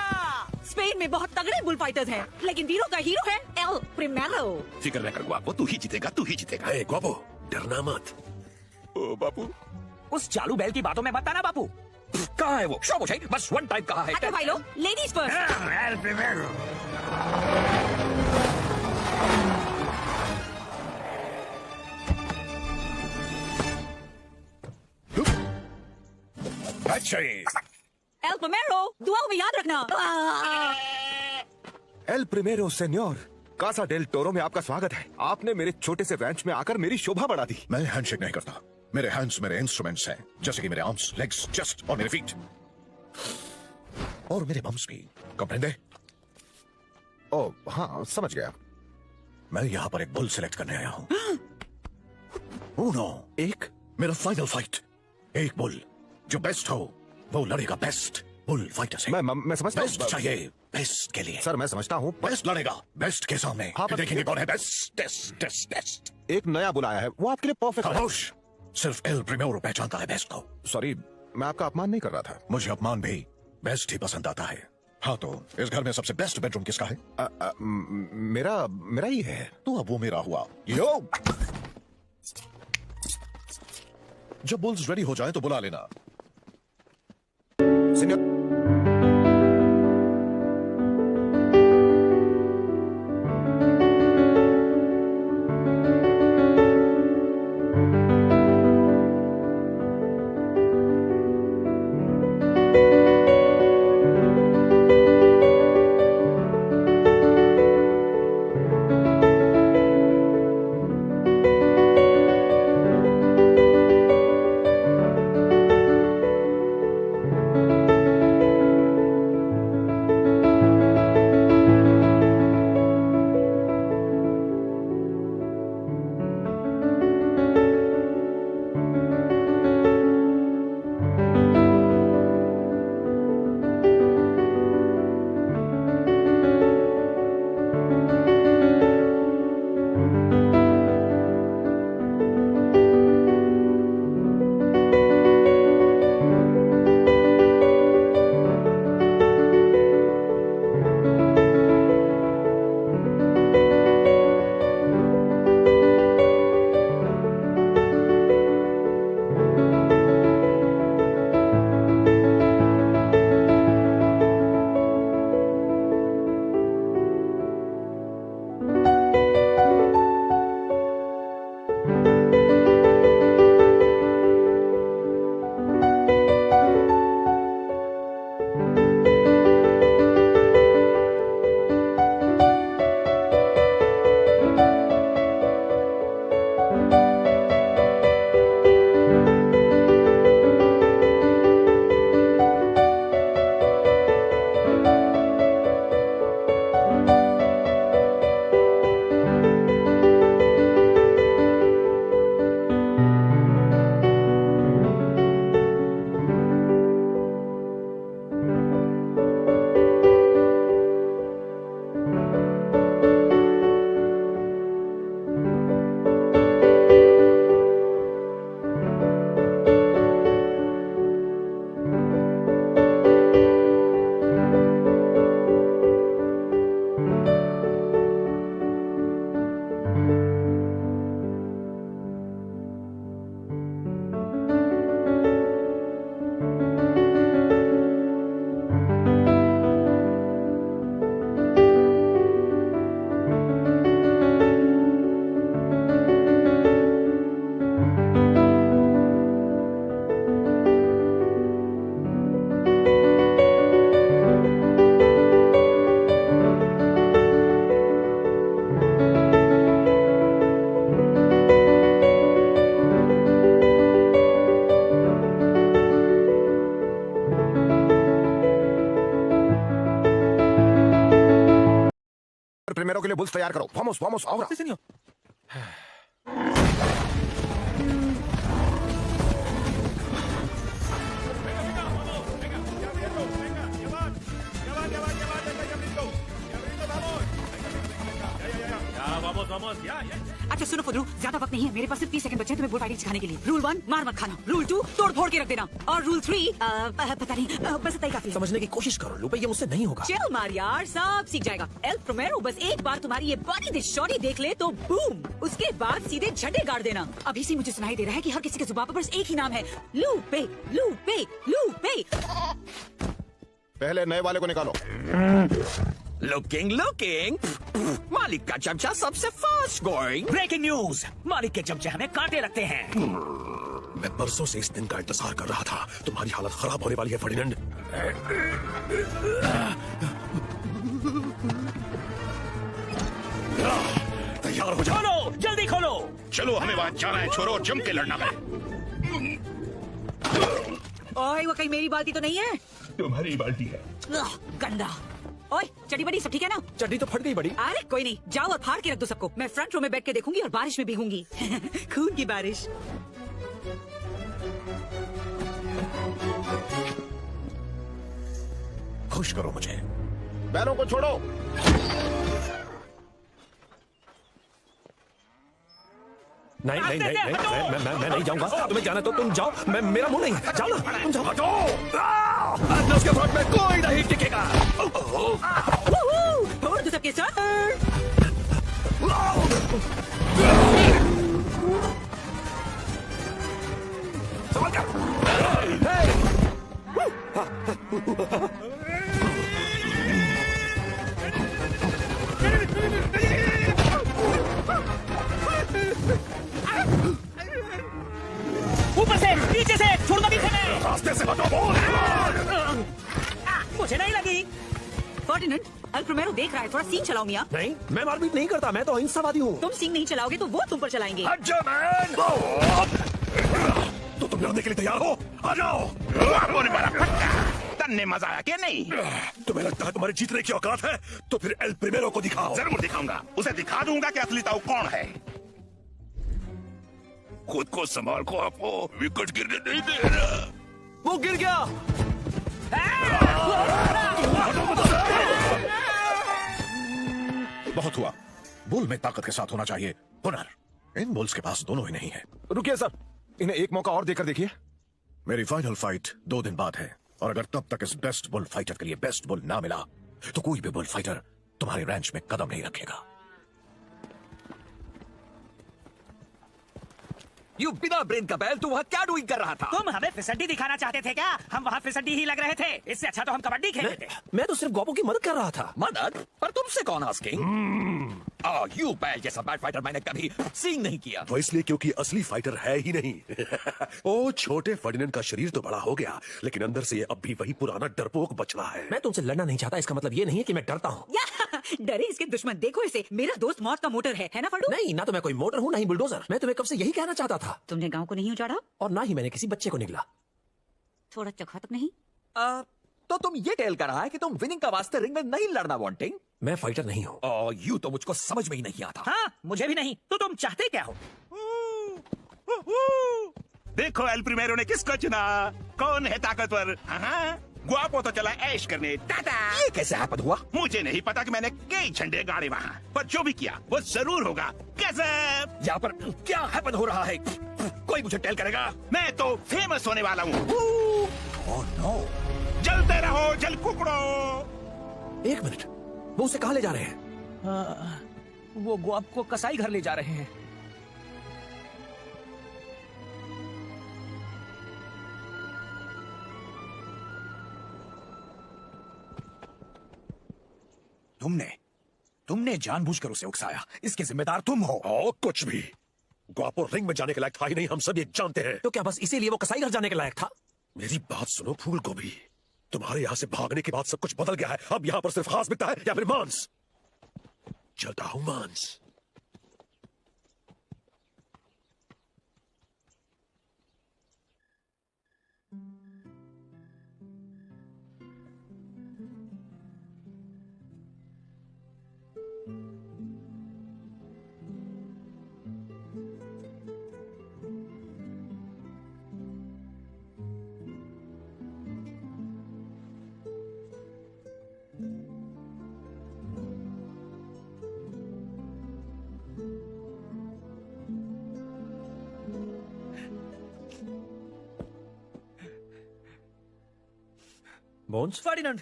स्पेन में बहुत तगड़े बुल फाइटर्स हैं, लेकिन वीरों का हीरो है एल प्रिमेरो। फिक्र न कर गुआपो, तू ही जीतेगा, तू ही जीतेगा। ए, गुआपो, डरना मत। ओ बापू, उस चालू बैल की बातों में मत आना बापू। कहाँ है वो? शो मुझे बस वन टाइप कहा है। अच्छा भाई लोग, लेडीज फर्स्ट। अच्छा ही। एल प्रिमेरो, दुआओं में याद रखना। El primero, señor. Casa del Toro में आपका स्वागत है। आपने मेरे छोटे से रैंच में आकर मेरी शोभा बढ़ा दी। मैं हैंडशेक नहीं करता। मेरे हैंड्स मेरे इंस्ट्रूमेंट्स हैं, जैसे कि मेरे आर्म्स, लेग्स, चेस्ट और मेरे फीट और मेरे बम्स भी। कंप्रेंडे? ओह, हाँ, समझ गया। मैं यहाँ पर एक बुल सिलेक्ट करने आया हूँ। नो, एक मेरा फाइनल फाइट। एक बुल जो बेस्ट हो वो लड़ेगा बेस्ट बुल फाइटर से। मैं समझता हूँ। बेस्ट चाहिए बेस्ट के लिए। सर, मैं समझता हूँ। बेस्ट लड़ेगा बेस्ट के सामने। हाँ, फिर देखेंगे कौन है बेस्ट। Test test test. एक नया बुलाया है, वो आपके लिए परफेक्ट है। खामोश। सिर्फ एल प्रिमेरो पहचानता है बेस्ट को। सॉरी, मैं आपका अपमान नहीं कर रहा था। मुझे अपमान भी बेस्ट ही पसंद आता है। हाँ, तो इस घर में सबसे बेस्ट बेडरूम किसका है? मेरा ही है। तो अब वो मेरा हुआ। यो, जब बुल्स रेडी हो जाए तो बुला लेना। सीनियर, प्रीमियरों के लिए बुल्स तैयार करो। Vamos vamos ahora। Sí, señor. अच्छा सुनो फुदरू, ज्यादा वक्त नहीं है मेरे पास, सिर्फ 30 सेकंड बचे हैं तुम्हें बुल फाइटिंग सिखाने के लिए। रूल 1 मार मत खाना, रूल 2 तोड़ फोड़ के रख देना, और रूल 3 पता नहीं, बस इतना ही काफी है। समझने की कोशिश करो लुपे, ये मुझसे नहीं होगा। चिल मार यार, सब सीख जाएगा। एल प्रोमेरो बस एक बार तुम्हारी ये बॉडी दिस शॉटी देख ले तो बूम, उसके बाद सीधे झंडे गाड़ देना। अभी से मुझे सुनाई दे रहा है कि हर किसी के जुबान पर बस एक ही नाम है, लुपे लुपे लुपे। पहले नए वाले को निकालो। लुकिंग मालिक का चमचा सबसे फास्ट गोइंग। ब्रेकिंग न्यूज, मालिक के चमचे हमें कांटे रखते हैं। मैं परसों से इस दिन का इंतजार कर रहा था। तुम्हारी हालत खराब होने वाली है फर्डिनेंड। तैयार हो जाओ। खोलो, जल्दी खोलो। चलो हमें वहाँ जाना है छोरो, जम के लड़ना है। ओए वो कहीं मेरी बाल्टी तो नहीं है? तुम्हारी बाल्टी है। गंदा। ओए चटी बड़ी सब ठीक है ना? चड्डी तो फट गई बड़ी। अरे कोई नहीं, जाओ और फाड़ के रख दो सबको। मैं फ्रंट रो में बैठ के देखूंगी और बारिश में भीगूंगी। खून की बारिश। खुश करो मुझे। बैलों को छोड़ो। नहीं नहीं नहीं नहीं, मैं नहीं जाऊंगा। तुम्हें जाना तो तुम जाओ, मैं मेरा मुंह नहीं है। जाओ ना, तुम जाओ। हटो। उसके फ्रंट में कोई नहीं टिकेगा। छोड़ दो सबके साथ। ऊपर से, नीचे से, छोड़ना भी है। रास्ते से हटो। बोल। मुझे नहीं लगी। फर्डिनेंड, एल प्रोमेरो देख रहा है, थोड़ा सीन चलाओ मियां। नहीं, मैं मारपीट नहीं करता, मैं तो अहिंसावादी हूँ। तुम सीन नहीं चलाओगे तो वो तुम पर चलाएंगे। तो तुम लड़ने के लिए तैयार हो? आ जाओ। तन्ने मजा आया क्या नहीं? तुम्हें लगता है तुम्हारी जीतने की औकात है? तो फिर एल प्रिमेरो को दिखाओ। जरूर दिखाऊंगा, उसे दिखा दूंगा कि असली ताऊ कौन है। खुद को संभाल को आपको विकेट गिरने नहीं दे रहा। वो गिर गया। बहुत हुआ। बुल में ताकत के साथ होना चाहिए, हुनर। इन बुल्स के पास दोनों ही नहीं है। रुकिए सर, इन्हें एक मौका और देकर देखिए। मेरी फाइनल फाइट 2 दिन बाद है, और अगर तब तक इस बेस्ट बुल फाइटर के लिए बेस्ट बुल ना मिला तो कोई भी बुल फाइटर तुम्हारे रैंच में कदम नहीं रखेगा। यू बिना ब्रेन का बैल, तू वहाँ क्या डूइंग कर रहा था? तुम हमें फिसड्डी दिखाना चाहते थे क्या? हम वहाँ फिसड्डी ही लग रहे थे। इससे अच्छा तो हम कबड्डी खेलते थे। मैं तो सिर्फ गॉपो की मदद कर रहा था। मदद? पर तुमसे कौन आस्किंग? यू बैल जैसा बैड फाइटर मैंने कभी सीन नहीं किया। वो इसलिए क्योंकि असली फाइटर है ही नहीं। ओ छोटे फर्डिनेंड का शरीर तो बड़ा हो गया, लेकिन अंदर से ये अब भी वही पुराना डरपोक बच रहा है। मैं तुमसे लड़ना नहीं चाहता, इसका मतलब ये नहीं है कि मैं डरता हूँ। डरे इसके दुश्मन, देखो इसे, मेरा दोस्त मौत का मोटर है ना फड़ू? नहीं, ना तो मैं कोई मोटर हूँ, ना ही बुलडोजर। मैं तुम्हें कब से यही कहना चाहता था। तुमने गांव को नहीं उजाड़ा, और ना ही मैंने किसी बच्चे को निगला। थोड़ा चखा तक नहीं। तो तुम ये टेल कर रहा है कि तुम विनिंग का वास्ते रिंग में नहीं लड़ना वांटिंग? मैं फाइटर नहीं हूँ। यू तो मुझको समझ में ही नहीं आता। हाँ, मुझे भी नहीं। तो तुम चाहते क्या हो? देखो एल प्रिमेरो ने किसको चुना। कौन है ताकतवर? हाँ, गुआपो तो चला ऐश करने। टाटा। ये कैसे हैपन हुआ? मुझे नहीं पता कि मैंने कई झंडे गाड़े वहाँ, पर जो भी किया वो जरूर होगा। कैसे? यहाँ पर क्या हैपन हो रहा है? कोई मुझे टेल करेगा? मैं तो फेमस होने वाला हूँ। Oh no. जलते रहो जल कुकड़ो। 1 मिनट, वो उसे कहाँ ले जा रहे हैं? वो गुआप को कसाई घर ले जा रहे हैं। तुमने जानबूझकर उसे उकसाया। इसके जिम्मेदार तुम हो। कुछ भी। गुआपो रिंग में जाने के लायक था ही नहीं, हम सब ये जानते हैं। तो क्या बस इसीलिए वो कसाई घर जाने के लायक था? मेरी बात सुनो फूल गोभी, तुम्हारे यहाँ से भागने के बाद सब कुछ बदल गया है। अब यहाँ पर सिर्फ घास बिकता है या फिर मांस। चलता हूँ मांस। बोन्स, फर्डिनेंड,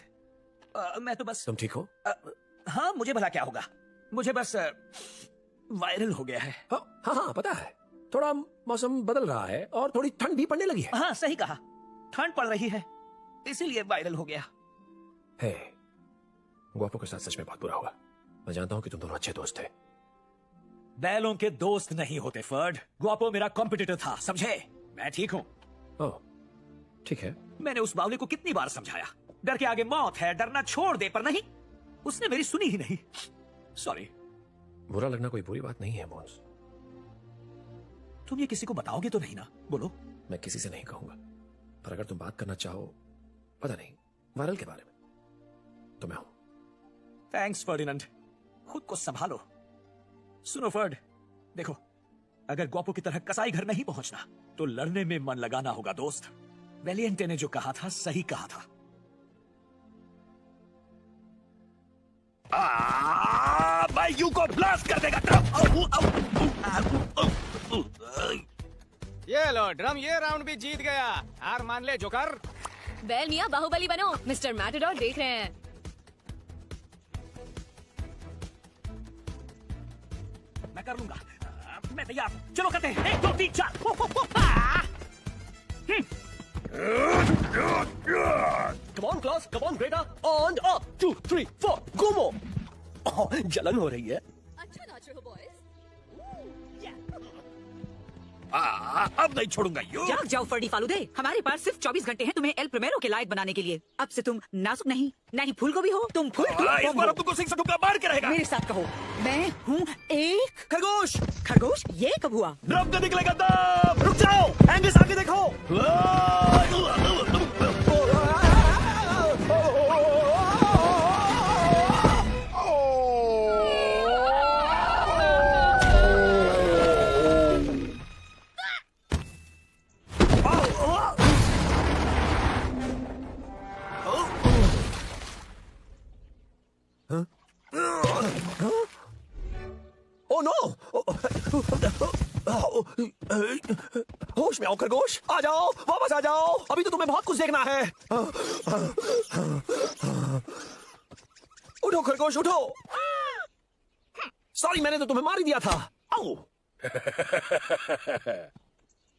मैं तो बस तुम ठीक हो? हाँ, मुझे भला क्या होगा, मुझे बस वायरल हो गया है। हाँ, पता है। थोड़ा मौसम बदल रहा है और थोड़ी ठंड भी पड़ने लगी है। हाँ, सही कहा, ठंड पड़ रही है, इसीलिए वायरल हो गया। हे, गुआपो के साथ सच में बहुत बुरा हुआ। मैं जानता हूँ कि तुम दोनों अच्छे दोस्त थे। बैलों के दोस्त नहीं होते फर्ड, गुआपो मेरा कॉम्पिटिटर था, समझे? मैं ठीक हूँ। ओह, ठीक है। मैंने उस बावले को कितनी बार समझाया, डर के आगे मौत है, डरना छोड़ दे, पर नहीं, उसने मेरी सुनी ही नहीं। सॉरी। बुरा लगना कोई बुरी बात नहीं है बोन्स। तुम ये किसी को बताओगे तो नहीं ना? बोलो। मैं किसी से नहीं कहूंगा, पर अगर तुम बात करना चाहो, पता नहीं, वायरल के बारे में, तो मैं हूं। थैंक्स फर्डिनेंड, खुद को संभालो। सुनो फर्ड, देखो, अगर गुआपो की तरह कसाई घर नहीं पहुंचना तो लड़ने में मन लगाना होगा दोस्त। वेलिएंटे ने जो कहा था सही कहा था। भाई यू को ब्लास्ट कर देगा। ये लो ड्रम, ये राउंड भी जीत गया। हार मान ले जोकर। बैल मियाँ बाहुबली बनो, मिस्टर मैटाडोर देख रहे हैं। मैं कर लूंगा, मैं तैयार हूं। चलो करते हैं, 1 2 3 4। Come on, Klaus. Come on, Greta. On, up. 2, 3, 4. Go more. जलन हो रही है। अच्छा नाच रहे हो बॉयज। अब नहीं छोड़ूंगा यू। जाग जाओ फर्डी फालूदे, हमारे पास सिर्फ 24 घंटे हैं तुम्हें एल प्रीमेरो के लायक बनाने के लिए। अब से तुम नाजुक नहीं फूलगोभी हो, तुम फूल इस बार तुमको सिंह से ठुका मार के रहेगा। मेरे साथ कहो, मैं हूँ एक खरगोश। खरगोश। ये कब हुआ? ड्रम का निकलेगा दम। रुक जाओ, एंगस आगे देखो। Oh no! होश में आओ खरगोश, आ जाओ, वापस आ जाओ। अभी तो तुम्हें बहुत कुछ देखना है। उठो खरगोश, उठो। सॉरी, मैंने तो तुम्हें मार ही दिया था। आओ।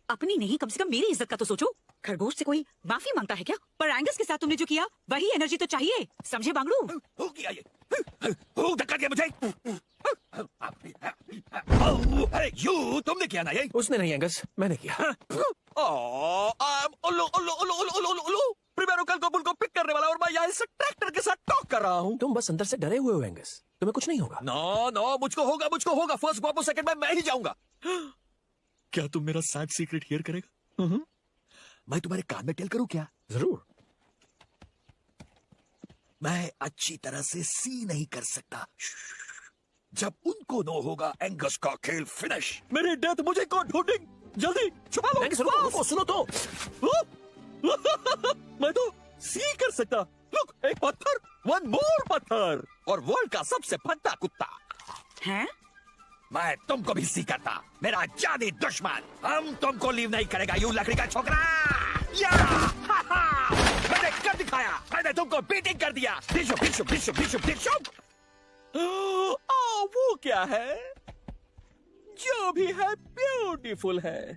अपनी नहीं, कम से कम मेरी इज्जत का तो सोचो। खरगोश से कोई माफी मांगता है क्या? पर एंगस के साथ तुमने जो किया वही एनर्जी तो चाहिए, समझे बांगड़ू? हो किया ये, धक्का दिया मुझे। अरे यू, तुमने किया ना ये? उसने नहीं एंगस, मैंने किया। प्रीमेरो कल को बुल को पिक करने वाला और मैं यहाँ से ट्रैक्टर के साथ टॉक कर रहा हूँ। तुम बस अंदर से डरे हुए हो एंगस, तुम्हें कुछ नहीं होगा। नो, मुझको होगा। फर्स्ट गुआपो, सेकंड में मैं ही जाऊंगा। क्या तुम मेरा सैड सीक्रेट हियर करेगा? मैं तुम्हारे कान में टेल करूं क्या? जरूर। मैं अच्छी तरह से सी नहीं कर सकता। जब उनको नो होगा एंगस का खेल फिनिश। मेरी डेथ मुझे कौन ढूंढेंगे? जल्दी छुपा लो। सुनो तो। मैं तो सी कर सकता। लुक, एक पत्थर, 1 मोर पत्थर, और वर्ल्ड का सबसे भद्दा कुत्ता हैं? मैं तुमको भी सी करता, मेरा जानी दुश्मन। हम तुमको लीव नहीं करेगा यू लकड़ी का छोकरा। या मैंने कर दिखाया, मैंने तुमको बीटिंग कर दिया। डिशुप। वो क्या है? जो भी है ब्यूटीफुल है।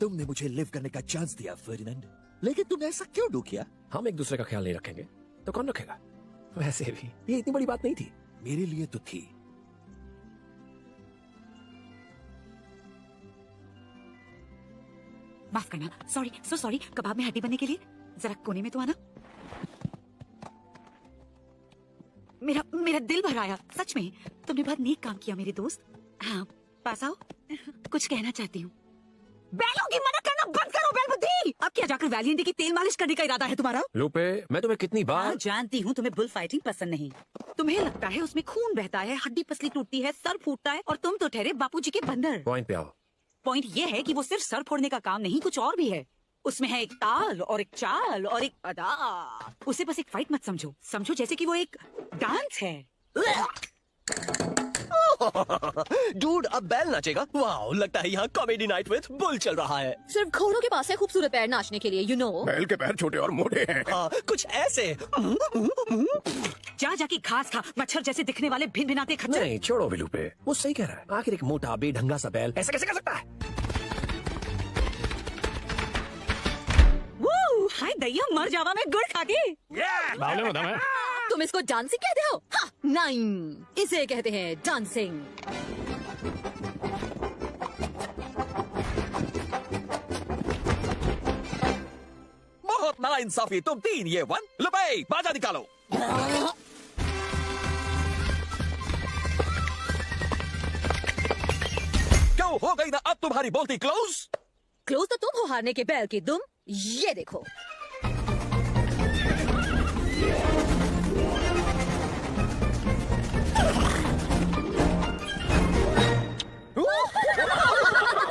तुमने मुझे लिव करने का चांस दिया फर्डिनेंड, लेकिन तुमने ऐसा क्यों डू किया? हम एक दूसरे का ख्याल नहीं रखेंगे तो कौन रखेगा? वैसे भी ये इतनी बड़ी बात नहीं थी। मेरे लिए तो थी। माफ करना, सॉरी। कबाब में हड्डी बनने के लिए जरा कोने में तो आना। मेरा दिल भर आया, सच में। तुमने बहुत नेक काम किया मेरे दोस्त। हाँ, पास आओ। कुछ कहना चाहती हूँ। बैलों की मदद करना बंद करो, बैल बुद्धि। अब क्या जाकर वैलिएंटे की तेल मालिश करने का इरादा है तुम्हारा? लूपे, मैं तुम्हें कितनी बार जानती हूँ तुम्हें बुल फाइटिंग पसंद नहीं। तुम्हें लगता है उसमें खून बहता है, हड्डी पसली टूटती है, सर फूटता है, और तुम तो ठहरे बापूजी के बंदर। पॉइंट पे आओ। पॉइंट ये है कि वो सिर्फ सर फोड़ने का काम नहीं, कुछ और भी है। उसमें है एक ताल और एक चाल और एक अदा। उसे बस एक फाइट मत समझो जैसे कि वो एक डांस है। डूड अब बैल नाचेगा। वाह, लगता है यहाँ कॉमेडी नाइट विथ बुल चल रहा है। सिर्फ घोड़ों के पास है खूबसूरत पैर नाचने के लिए, यू नो। बैल के पैर छोटे और मोटे हैं। हाँ, कुछ ऐसे। जा जाके घास खा, मच्छर जैसे दिखने वाले भिन भिनाते खच्चर। नहीं, छोड़ो बिलू पे, वो सही कह रहा है। आखिर एक मोटा बेढंगा सा बैल ऐसा कैसे कर सकता है? हाय दैया, मर जावा मैं गुड़ खा के। बावले होता मैं। तुम इसको डांसिंग कहते हो? हाँ, नहीं, इसे कहते हैं डांसिंग। बहुत नाइंसाफी, तुम 3 ये 1। लो भाई, बाजा निकालो। क्यों हो गई ना अब तुम्हारी बोलती क्लोज? क्लोज तो तुम हो हारने के बैल की दुम। ये देखो।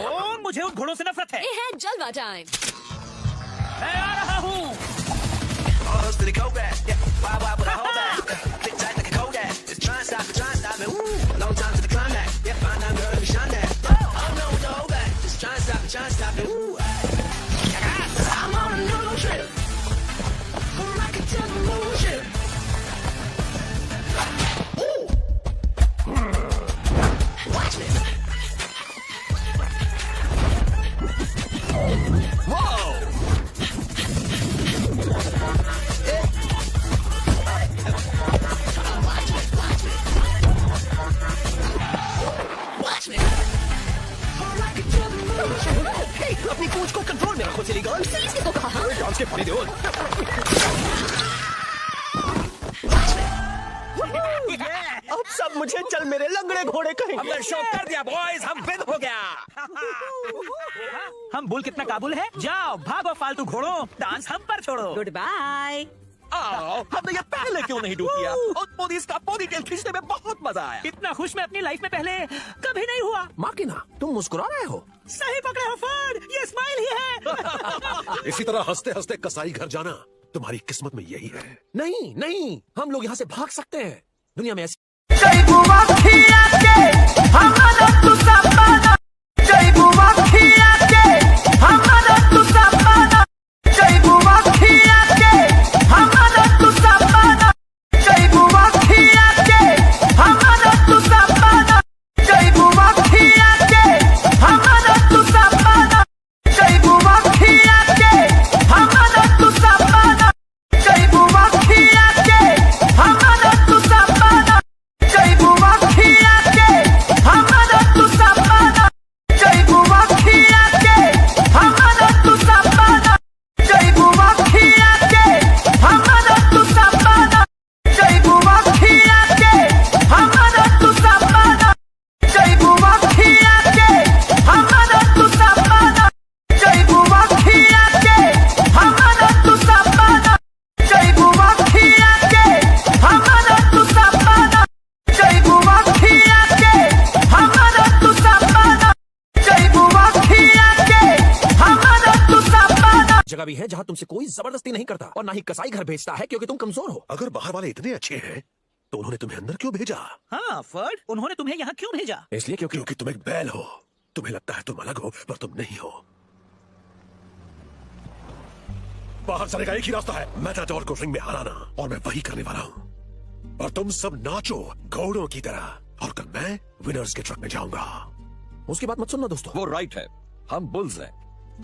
ओ, मुझे उन घोड़ों से नफरत है। ये है जलवा टाइम। मैं आ रहा हूँ। अपनी पूंछ को कंट्रोल में रखो सिली गर्ल। किसको कहा? डांस के फनी दो। अब सब मुझे चल मेरे लंगड़े घोड़े कहेंगे। हमने शो कर दिया बॉयज, हम विन हो गया। हम बुल कितना काबुल है? जाओ भागो फालतू घोड़ों, डांस हम पर छोड़ो। Goodbye. आओ, हमने ये पहले क्यों नहीं डू किया? और मोदी इसका पोनीटेल खींचने में बहुत मजा आया। इतना खुश मैं अपनी लाइफ में पहले कभी नहीं हुआ। मार्किना, तुम मुस्कुरा रहे हो। सही पकड़े हो फर्ड, ये स्माइल ही है। इसी तरह हंसते हंसते कसाई घर जाना तुम्हारी किस्मत में यही है। नहीं नहीं, हम लोग यहाँ से भाग सकते हैं। दुनिया में ऐसी जगह भी है जहाँ तुमसे कोई जबरदस्ती नहीं करता और ना ही कसाई घर भेजता है क्योंकि तुम कमजोर हो। अगर बाहर वाले इतने अच्छे हैं तो उन्होंने तुम्हें अंदर क्यों भेजा? हाँ फर्ड, उन्होंने तुम्हें यहाँ क्यों भेजा? इसलिए क्योंकि तुम एक बैल हो। तुम्हें लगता है तुम अलग हो पर तुम नहीं हो। बाहर जाने का एक ही रास्ता है, मैटाडोर को रिंग में हराना, और मैं वही करने वाला हूँ। और तुम सब नाचो घोड़ों की तरह, और कल मैं विनर्स के ट्रक में जाऊंगा। उसकी बात मत सुनना दोस्तों। वो राइट है, हम बुल्स हैं,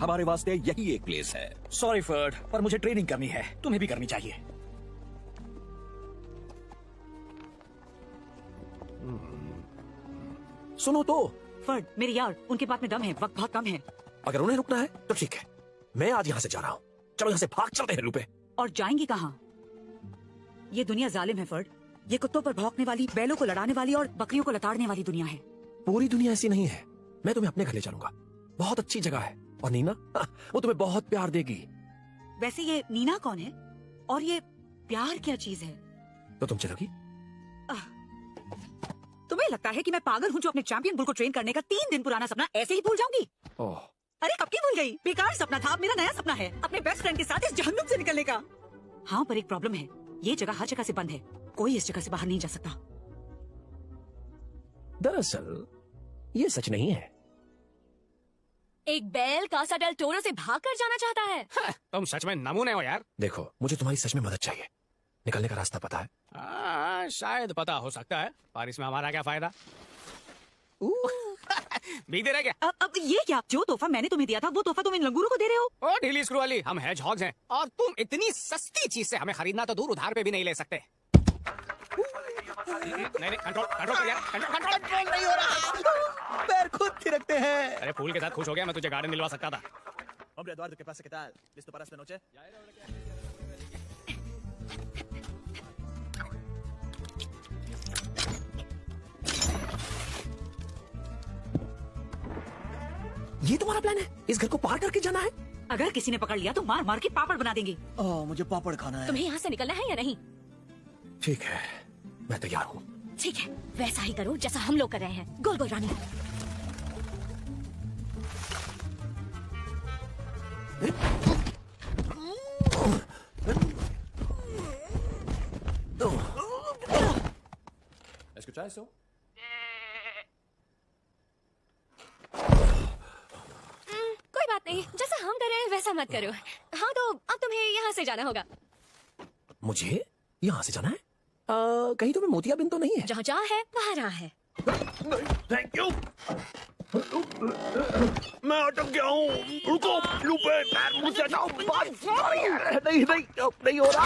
हमारे वास्ते यही एक प्लेस है। सॉरी फर्ड, पर मुझे ट्रेनिंग करनी है, तुम्हें भी करनी चाहिए। सुनो तो फर्ड, मेरी यार, उनके बात में दम है, वक्त बहुत कम है। अगर उन्हें रुकना है तो ठीक है, मैं आज यहाँ से जा रहा हूँ। चलो यहाँ से भाग चलते हैं लूपे। और जाएंगे कहाँ? ये दुनिया जालिम है फर्ड। ये कुत्तों पर भौंकने वाली, बैलों को लड़ाने वाली और बकरियों को लताड़ने वाली दुनिया है। पूरी दुनिया ऐसी नहीं है। मैं तुम्हें अपने घर ले चलूंगा, बहुत अच्छी जगह है। और नीना, वो तुम्हें बहुत प्यार देगी। वैसे ये नीना कौन है? और ये प्यार क्या चीज है? तो तुम चलोगी? तुम्हें लगता है कि मैं पागल हूँ जो अपने चैंपियन बुल को ट्रेन करने का 3 दिन पुराना सपना ऐसे ही भूल जाऊंगी? ओह, अरे कब की भूल गई? बेकार सपना था, मेरा नया सपना है अपने बेस्ट फ्रेंड के साथ इस जहन्नुम से निकलने का। हाँ, पर एक प्रॉब्लम है, ये जगह हर जगह से बंद है, कोई इस जगह से बाहर नहीं जा सकता। दरअसल ये सच नहीं है। एक बैल कासा डेल टोरो से भाग कर जाना चाहता है। तुम सच में नमूने हो यार। देखो, मुझे तुम्हारी सच में मदद चाहिए। निकलने का रास्ता पता है? शायद पता हो सकता है, पर इसमें हमारा क्या फायदा? भीगते रह गया। अब ये क्या? जो तोहफा मैंने तुम्हें दिया था वो तोहफा तुम इन लंगूरों को दे रहे हो? ओ ढीली स्क्रू वाली, हम हेजहॉग्स हैं और तुम इतनी सस्ती चीज से हमें खरीदना तो दूर, उधार पे भी नहीं ले सकते। नहीं, कंट्रोल कर यार, कंट्रोल नहीं हो रहा। पैर खुद थिरकते हैं। अरे फूल के साथ खुश हो गया, मैं तुझे गार्डन दिलवा सकता था। Hombre, Eduardo, ¿qué pasa? ¿Qué tal? ¿Listo para esta noche? ये तुम्हारा प्लान है? इस घर को पार करके जाना है? अगर किसी ने पकड़ लिया तो मार मार के पापड़ बना देंगे। मुझे पापड़ खाना है। तुम्हें यहाँ से निकलना है या नहीं? ठीक है, मैं तैयार हूँ। ठीक है, वैसा ही करो जैसा हम लोग कर रहे हैं। गोल गोल रानी। Escuchas eso? कोई बात नहीं, जैसा हम कर रहे हैं वैसा मत करो। हाँ तो अब तुम्हें यहाँ से जाना होगा। मुझे यहाँ से जाना है? कहीं तुम्हें मोतियाबिंद तो नहीं है? जहाँ जहाँ है वहाँ रहा है। Thank you. मैं अटक गया हूँ। रुको, लूपे, पैर मुझसे हटाओ। नहीं हो रहा।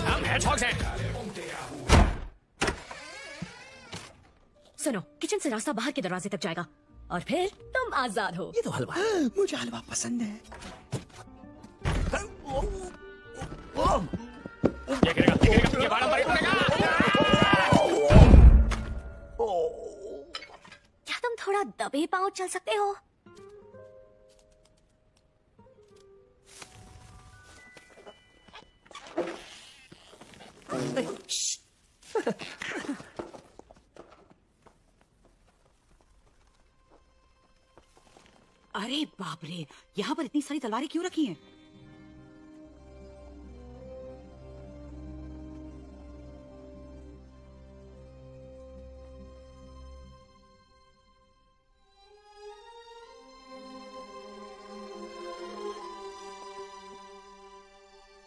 हम हेजहॉग्स हैं। सुनो, किचन से रास्ता बाहर के दरवाजे तक जाएगा और फिर तुम आजाद हो। ये तो हलवा। मुझे हलवा पसंद है। ये गिरेगा, ये बारंबार टूटेगा। क्या तुम थोड़ा दबे पांव चल सकते हो? अरे बाप रे, यहाँ पर इतनी सारी तलवारें क्यों रखी हैं?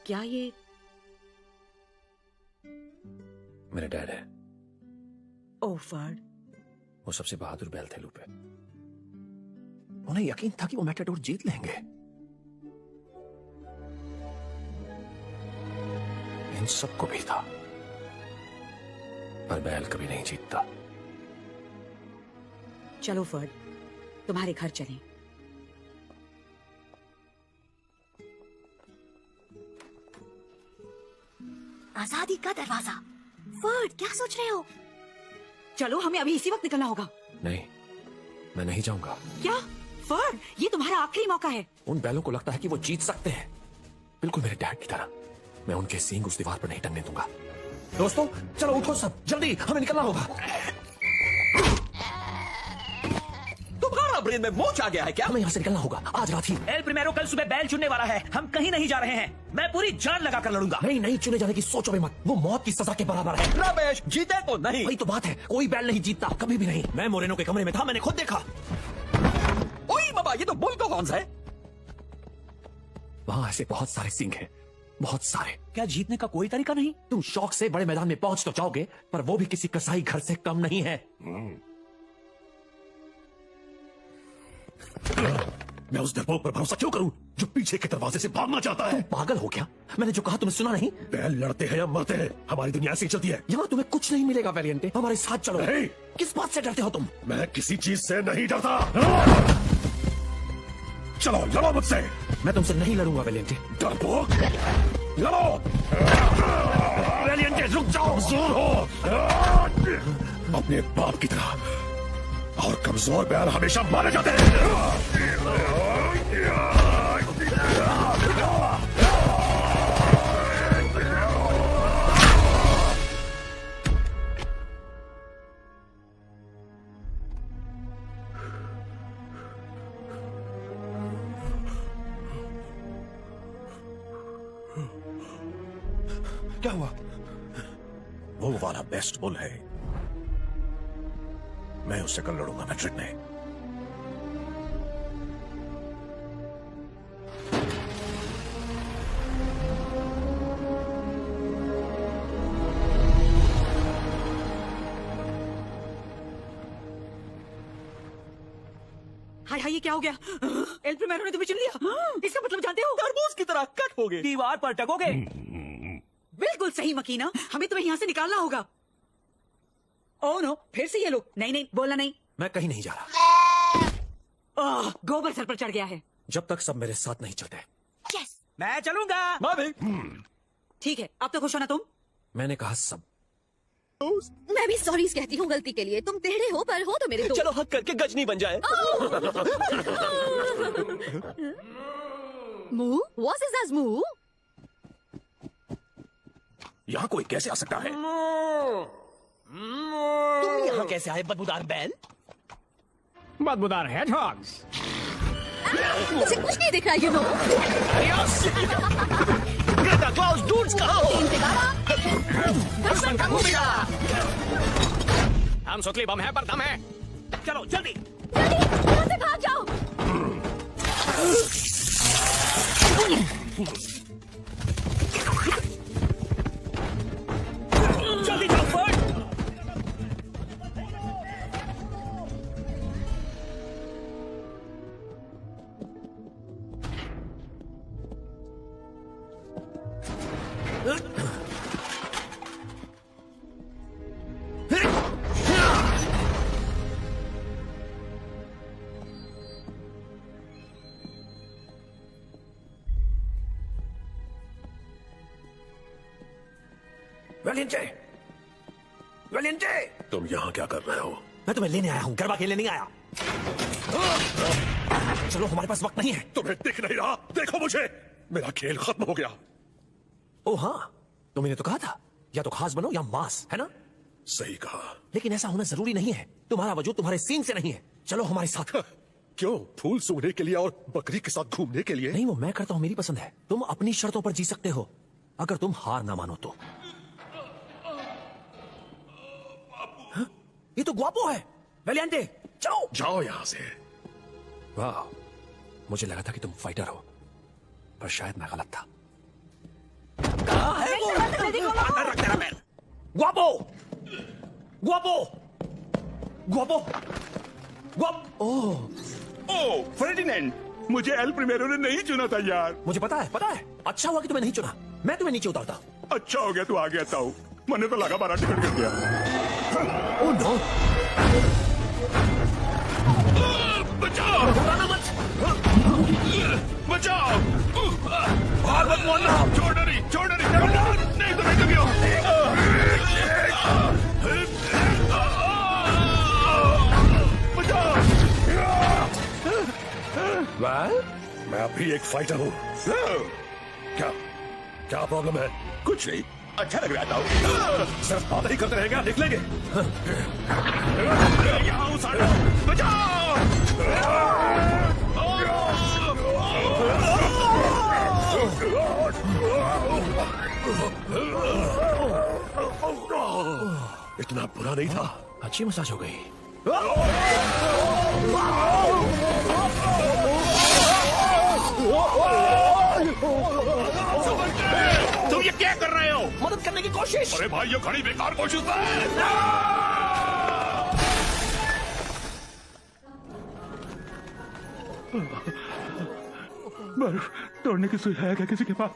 क्या ये? मेरे डैड है। ओह फर्ड। वो सबसे बहादुर बैल थे लूपे। उन्हें यकीन था कि वो मैटाडोर जीत लेंगे। इन सबको भी था, पर बैल कभी नहीं जीतता। चलो फर्ड, तुम्हारे घर चलें। आजादी का दरवाजा। फर्ड, क्या सोच रहे हो? चलो, हमें अभी इसी वक्त निकलना होगा। नहीं, मैं नहीं जाऊंगा। क्या फर्ड, ये तुम्हारा आखिरी मौका है। उन बैलों को लगता है कि वो जीत सकते हैं, बिल्कुल मेरे डैड की तरह। मैं उनके सींग उस दीवार पर नहीं टंगने दूंगा। दोस्तों, चलो उठो सब, जल्दी, हमें निकलना होगा। तुम्हारा ब्रेन में मोच आ गया है क्या? हमें यहाँ से निकलना होगा आज रात ही। एल प्रिमेरो कल सुबह बैल चुनने वाला है। हम कहीं नहीं जा रहे हैं। मैं पूरी जान लगा कर लड़ूंगा। नहीं, चुने जाने की सोचो भी मत। वो मौत की सजा के बराबर है। रमेश, जीते तो नहीं। वही तो बात है, कोई बैल नहीं जीतता, कभी भी नहीं। मैं मोरेनो के कमरे में था, मैंने खुद देखा। ओए बाबा, ये तो बुल हॉर्न्स है। वहाँ ऐसे बहुत सारे सींग हैं, बहुत सारे। क्या जीतने का कोई तरीका नहीं? तुम शौक से बड़े मैदान में पहुंच तो जाओगे, पर वो भी किसी कसाई घर से कम नहीं है। मैं उस डरपोक पर भरोसा क्यों करूं जो पीछे के दरवाजे से भागना चाहता है? पागल हो क्या? मैंने जो कहा तुम्हें सुना नहीं? बैल लड़ते हैं या मरते हैं, हमारी दुनिया ऐसी चलती है। यहाँ तुम्हें कुछ नहीं मिलेगा वैलिएंटे, हमारे साथ चलो। नहीं। किस बात से डरते हो तुम? मैं किसी चीज से नहीं डरता। चलो लड़ो मुझसे। मैं तुमसे नहीं लड़ूंगा वैलिएंटे। डरपोक, लड़ो। वैलिएंटे, रुक जाओ, कमजोर हो अपने बाप की तरह, और कमजोर बैल हमेशा मारे जाते हैं। क्या हुआ? वो वाला बेस्ट बुल है, मैं उससे कल लड़ूंगा मैड्रिड में। हाय हाय, ये क्या हो गया? एल प्रीमेरो ने तुम्हें चुन लिया। इसका मतलब जानते हो? तरबूज की तरह कट हो गए, दीवार पर टकोगे। बिल्कुल सही मकीना, हमें तुम्हें यहाँ से निकालना होगा। ओह नो, फिर से ये लोग। नहीं नहीं, बोलना नहीं। मैं कहीं नहीं जा रहा गोबर सर पर चढ़ गया है। जब तक सब मेरे साथ नहीं चलते। यस, मैं चलूंगा। मैं भी। ठीक है, अब तो खुश हो ना तुम? मैंने कहा सब। मैं भी सॉरी कहती हूँ गलती के लिए। तुम टेढ़े हो पर हो तो मेरे दोस्त। चलो हक करके गजनी बन जाए। Moo? What is this moo? यहां कोई कैसे आ सकता है? तुम यहाँ कैसे आए बदबूदार बैल? बदबूदार हेजहॉग्स। मुझे कुछ नहीं दिख रहा, you know? Greta Klaus dudes कहाँ हो? दुश्मन का मुंह मिला। हम सुतली बम है पर दम है। चलो जल्दी। यहाँ से भाग जाओ। जल्दी जाओ फर्ड। वेलिएंटे, तुम यहाँ क्या कर रहे हो? मैं तुम्हें लेने आया हूँ, गरबा खेलने नहीं आया। चलो, हमारे पास वक्त नहीं है। तुम्हें दिख नहीं रहा? देखो मुझे, मेरा खेल खत्म हो गया। ओ हाँ, तुमने तो कहा था या तो खास बनो या मांस, है ना? सही कहा। लेकिन ऐसा होना जरूरी नहीं है। तुम्हारा वजूद तुम्हारे सीन से नहीं है। चलो हमारे साथ। क्यों? फूल सूंघने के लिए और बकरी के साथ घूमने के लिए? नहीं, वो मैं करता हूँ, मेरी पसंद है। तुम अपनी शर्तों पर जी सकते हो, अगर तुम हार ना मानो तो। हाँ? ये तो ग्वापो है। वेलिएंटे, जाओ जाओ यहाँ से। वाह, मुझे लगा था कि तुम फाइटर हो, पर शायद मैं गलत था। कहाँ है वो? अंदर रख तेरा पैर। ग्वापो, ग्वापो, ग्वापो, ग्वापो। ओ फर्डिनेंड, मुझे एल प्रीमेरो ने नहीं चुना था यार। मुझे पता है, पता है। अच्छा हुआ कि तुम्हें नहीं चुना। मैं तुम्हें नीचे उतारता। अच्छा हो गया तू आ गया ताऊ, मैंने तो लगा 12 टिकट कर दिया। ओह नो, बचाओ, बचाओ, भाग मत मोन्ना, छोड़ डरी, नहीं तो मैं तो गया। बचाओ। मैं अभी एक फाइटर हूँ। क्या क्या प्रॉब्लम है? कुछ नहीं, अच्छा लग रहा था। सिर्फ बात ही करते रहेगा, निकलेंगे। यहाँ हूँ साडो, बचाओ। इतना बुरा नहीं था। अच्छी मसाज हो गई। तुम ये क्या कर रहे हो? मदद करने की कोशिश। अरे भाई, ये खड़ी बेकार कोशिश है। तोड़ने की सुई है क्या किसी के पास?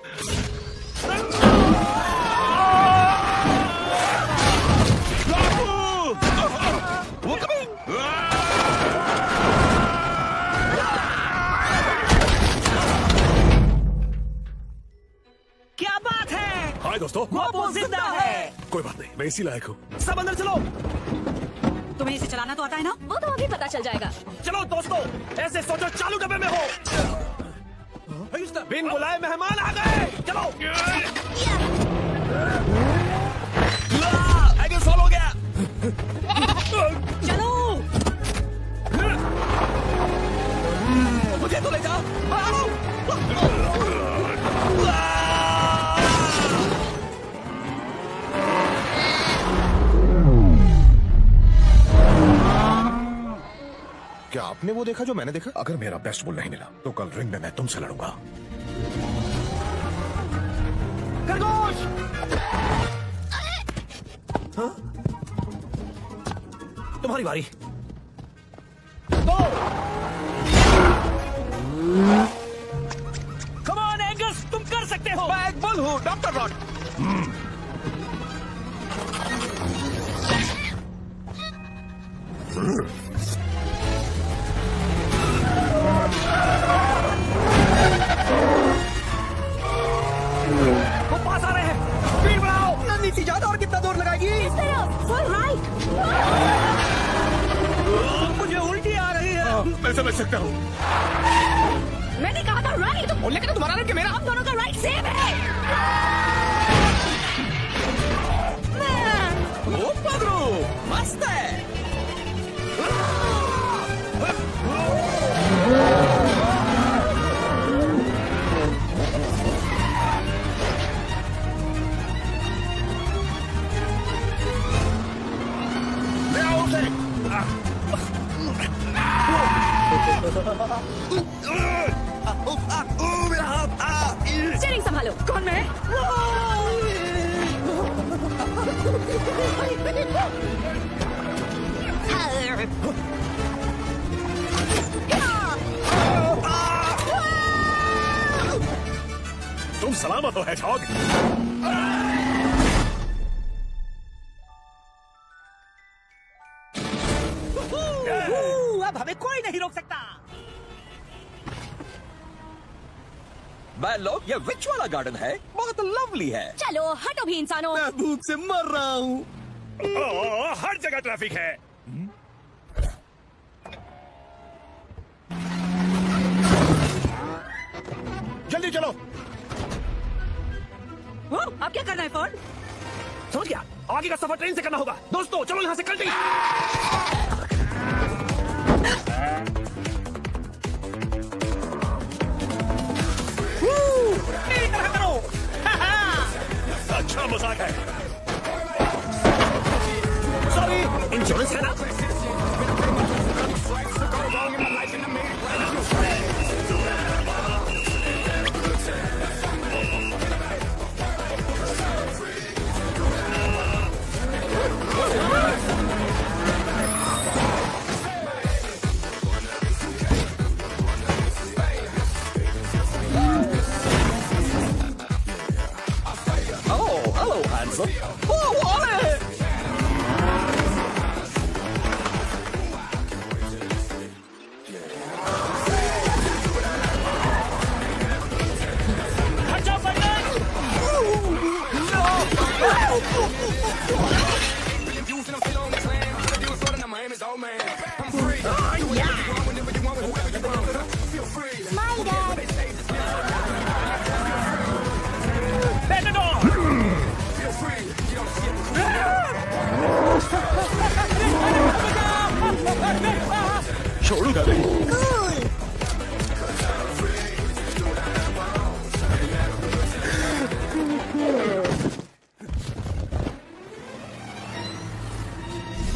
क्या बात है? हाय दोस्तों। ग्वापो जिंदा है। कोई बात नहीं, मैं इसी लायक हूँ। सब अंदर चलो। तुम्हें इसे चलाना तो आता है ना? वो तो अभी पता चल जाएगा। चलो दोस्तों, ऐसे सोचो चालू डब्बे में हो। बिन बुलाए मेहमान आ गए। चलो। आगे सॉल्व हो गया। चलो। मुझे तो ले जाओ। आपने वो देखा जो मैंने देखा? अगर मेरा बेस्ट बुल नहीं मिला तो कल रिंग में मैं तुमसे लड़ूंगा। खरगोश! हाँ? तुम्हारी बारी। कम ऑन एंगस, तुम कर सकते हो। मैं एक बुल हूँ, डॉक्टर रॉड। वो पास आ रहे हैं। स्पीड बढ़ाओ। नन्ही सी ज्यादा और कितना दूर लगाएगी? मुझे उल्टी आ रही है। मैं समझ सकता हूँ। मैंने कहा था राइट। बोलने का तो तुम्हारा नहीं कि मेरा। हम दोनों का राइट सेम है। ओ पगड़ू, मस्त है। ले आओ उसे। मेरा हाथ। स्टीयरिंग संभालो। कौन मैं? तुम सलामत हो हैजहॉग। अब हमें कोई नहीं रोक सकता। बैड लोग, ये विच वाला गार्डन है? बहुत लवली है। चलो हटो भी इंसानों। मैं भूख से मर रहा हूँ। हर जगह ट्रैफिक है। जल्दी चलो। अब क्या करना है फोर्ड? समझ गया, आगे का सफर ट्रेन से करना होगा। दोस्तों चलो यहाँ से कल्टी। मेरी तरह करो। अच्छा मजाक है। सॉरी, इंश्योरेंस है ना? Hello, handsome. Oh, wallet! My dad. छोड़ूंगा नहीं। Cool.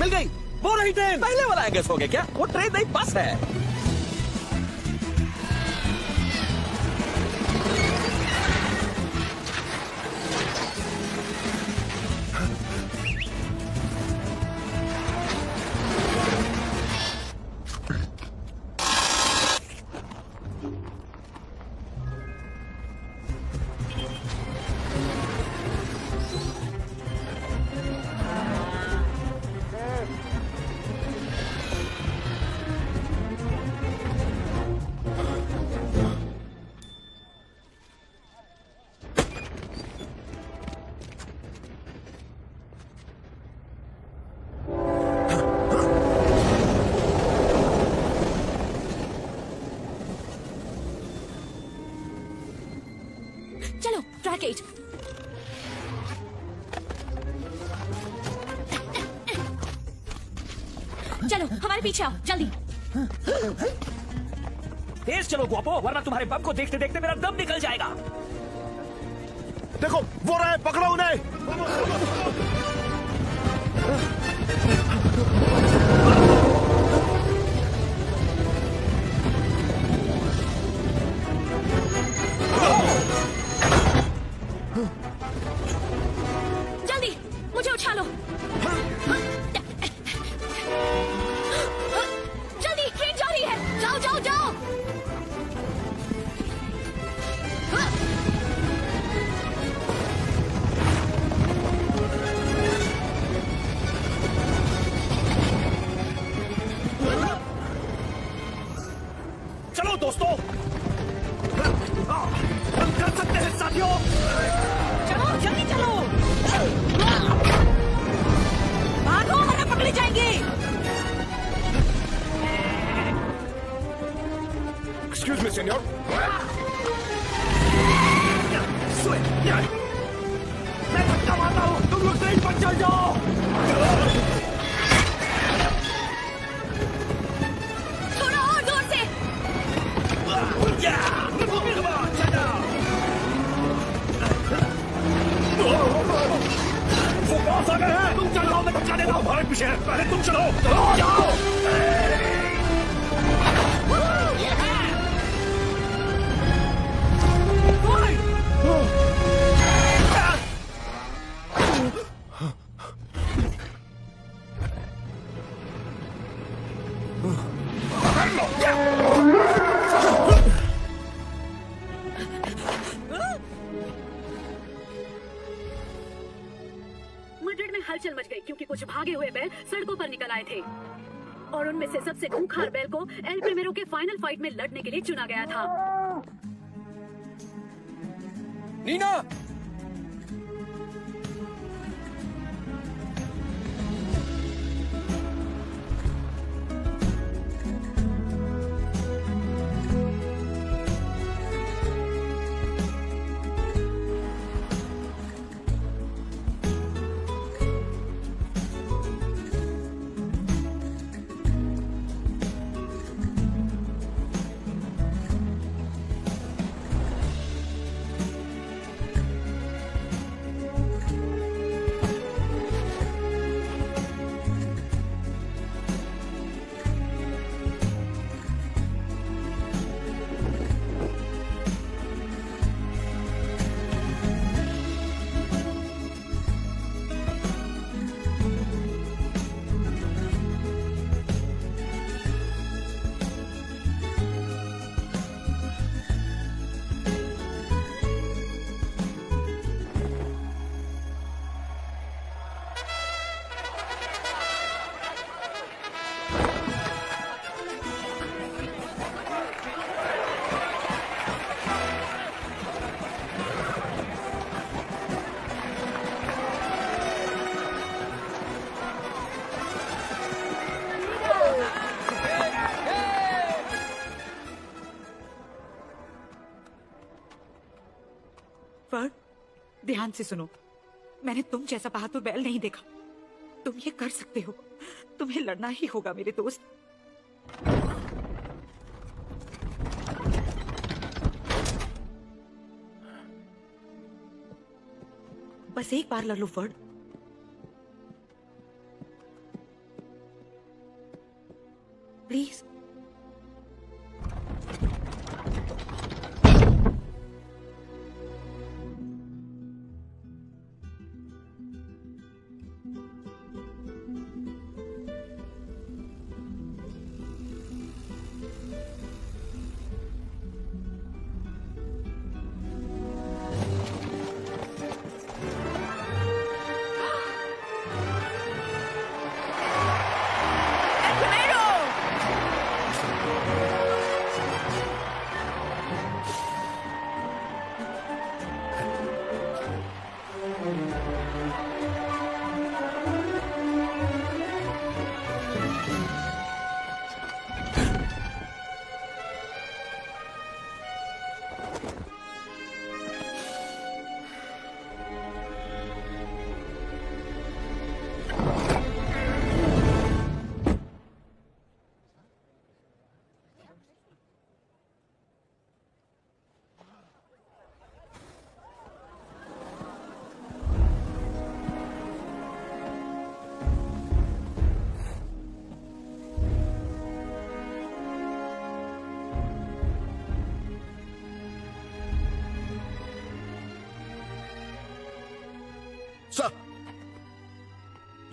मिल गई। वो रही ट्रेन। पहले वाला एंगस हो गया क्या? वो ट्रेन नहीं, बस है। चलो ट्रैक 8। चलो हमारे पीछे आओ जल्दी। तेज चलो गुआपो, वरना तुम्हारे बम को देखते देखते मेरा दम निकल जाएगा। देखो वो रहे, पकड़ो उन्हें। चलो दोस्तों, हम कर सकते हैं साथियों। चलो जल्दी चलो, भागो वरना पकड़े जाएंगे। Excuse me senior. मैं धक्का मारता हूँ, तुम लोग ट्रेन पर चल जाओ। थोड़ा और जोर से। वो बॉस आ गए हैं, तुम चल जाओ, मैं धक्का देता हूँ। भारत पीछे है, पहले तुम चलो। जाओ। मड्रिड में हलचल मच गई क्योंकि कुछ भागे हुए बैल सड़कों पर निकल आए थे और उनमें से सबसे खूंखार बैल को एल प्रिमेरो के फाइनल फाइट में लड़ने के लिए चुना गया था। नीना, फर्ड, ध्यान से सुनो। मैंने तुम जैसा बहादुर बैल नहीं देखा। तुम ये कर सकते हो, तुम्हें लड़ना ही होगा मेरे दोस्त। बस एक बार लड़ लो फर्ड। प्लीज।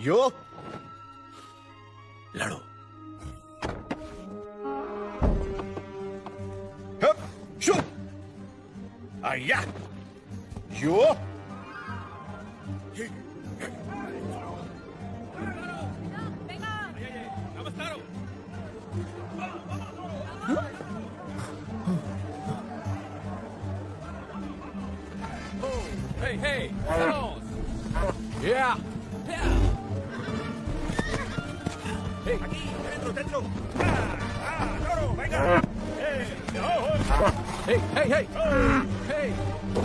यो लड़ो। शूट। आया यो hey, vamos. Yeah. Hey, aquí, dentro, dentro. Toro, venga. hey, hey, hey, hey.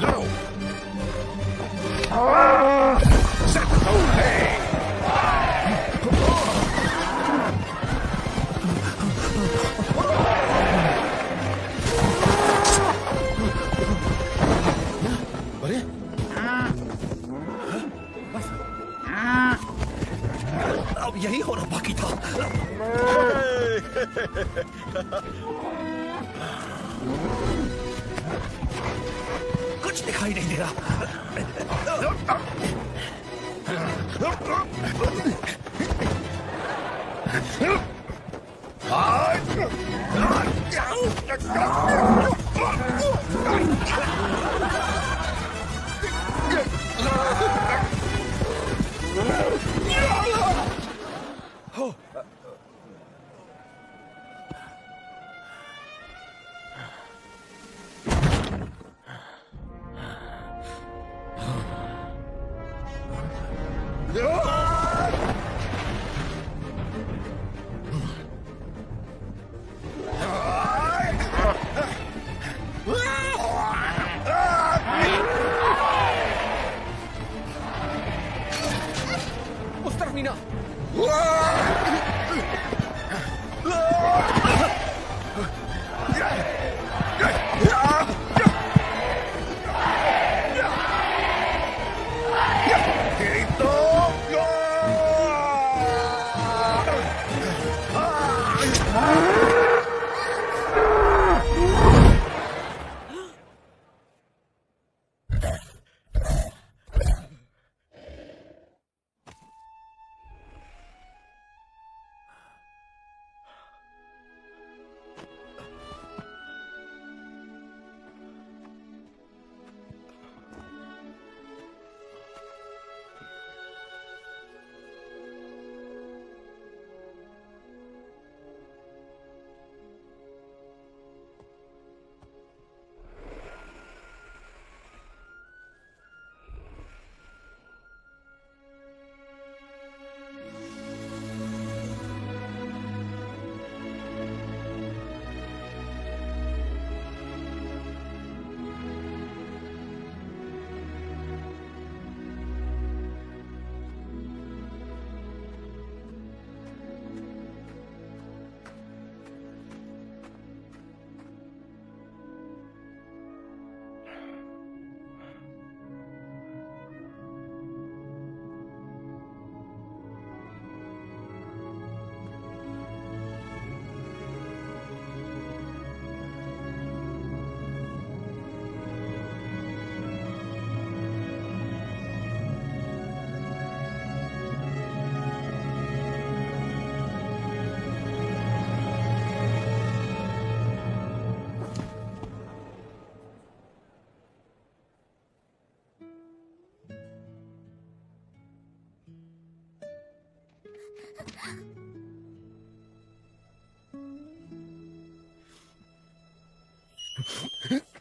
लड़ो अरे अब यही होना बाकी था। कुछ दिखाई नहीं दे रहा। उस तरफ मीना। Huh?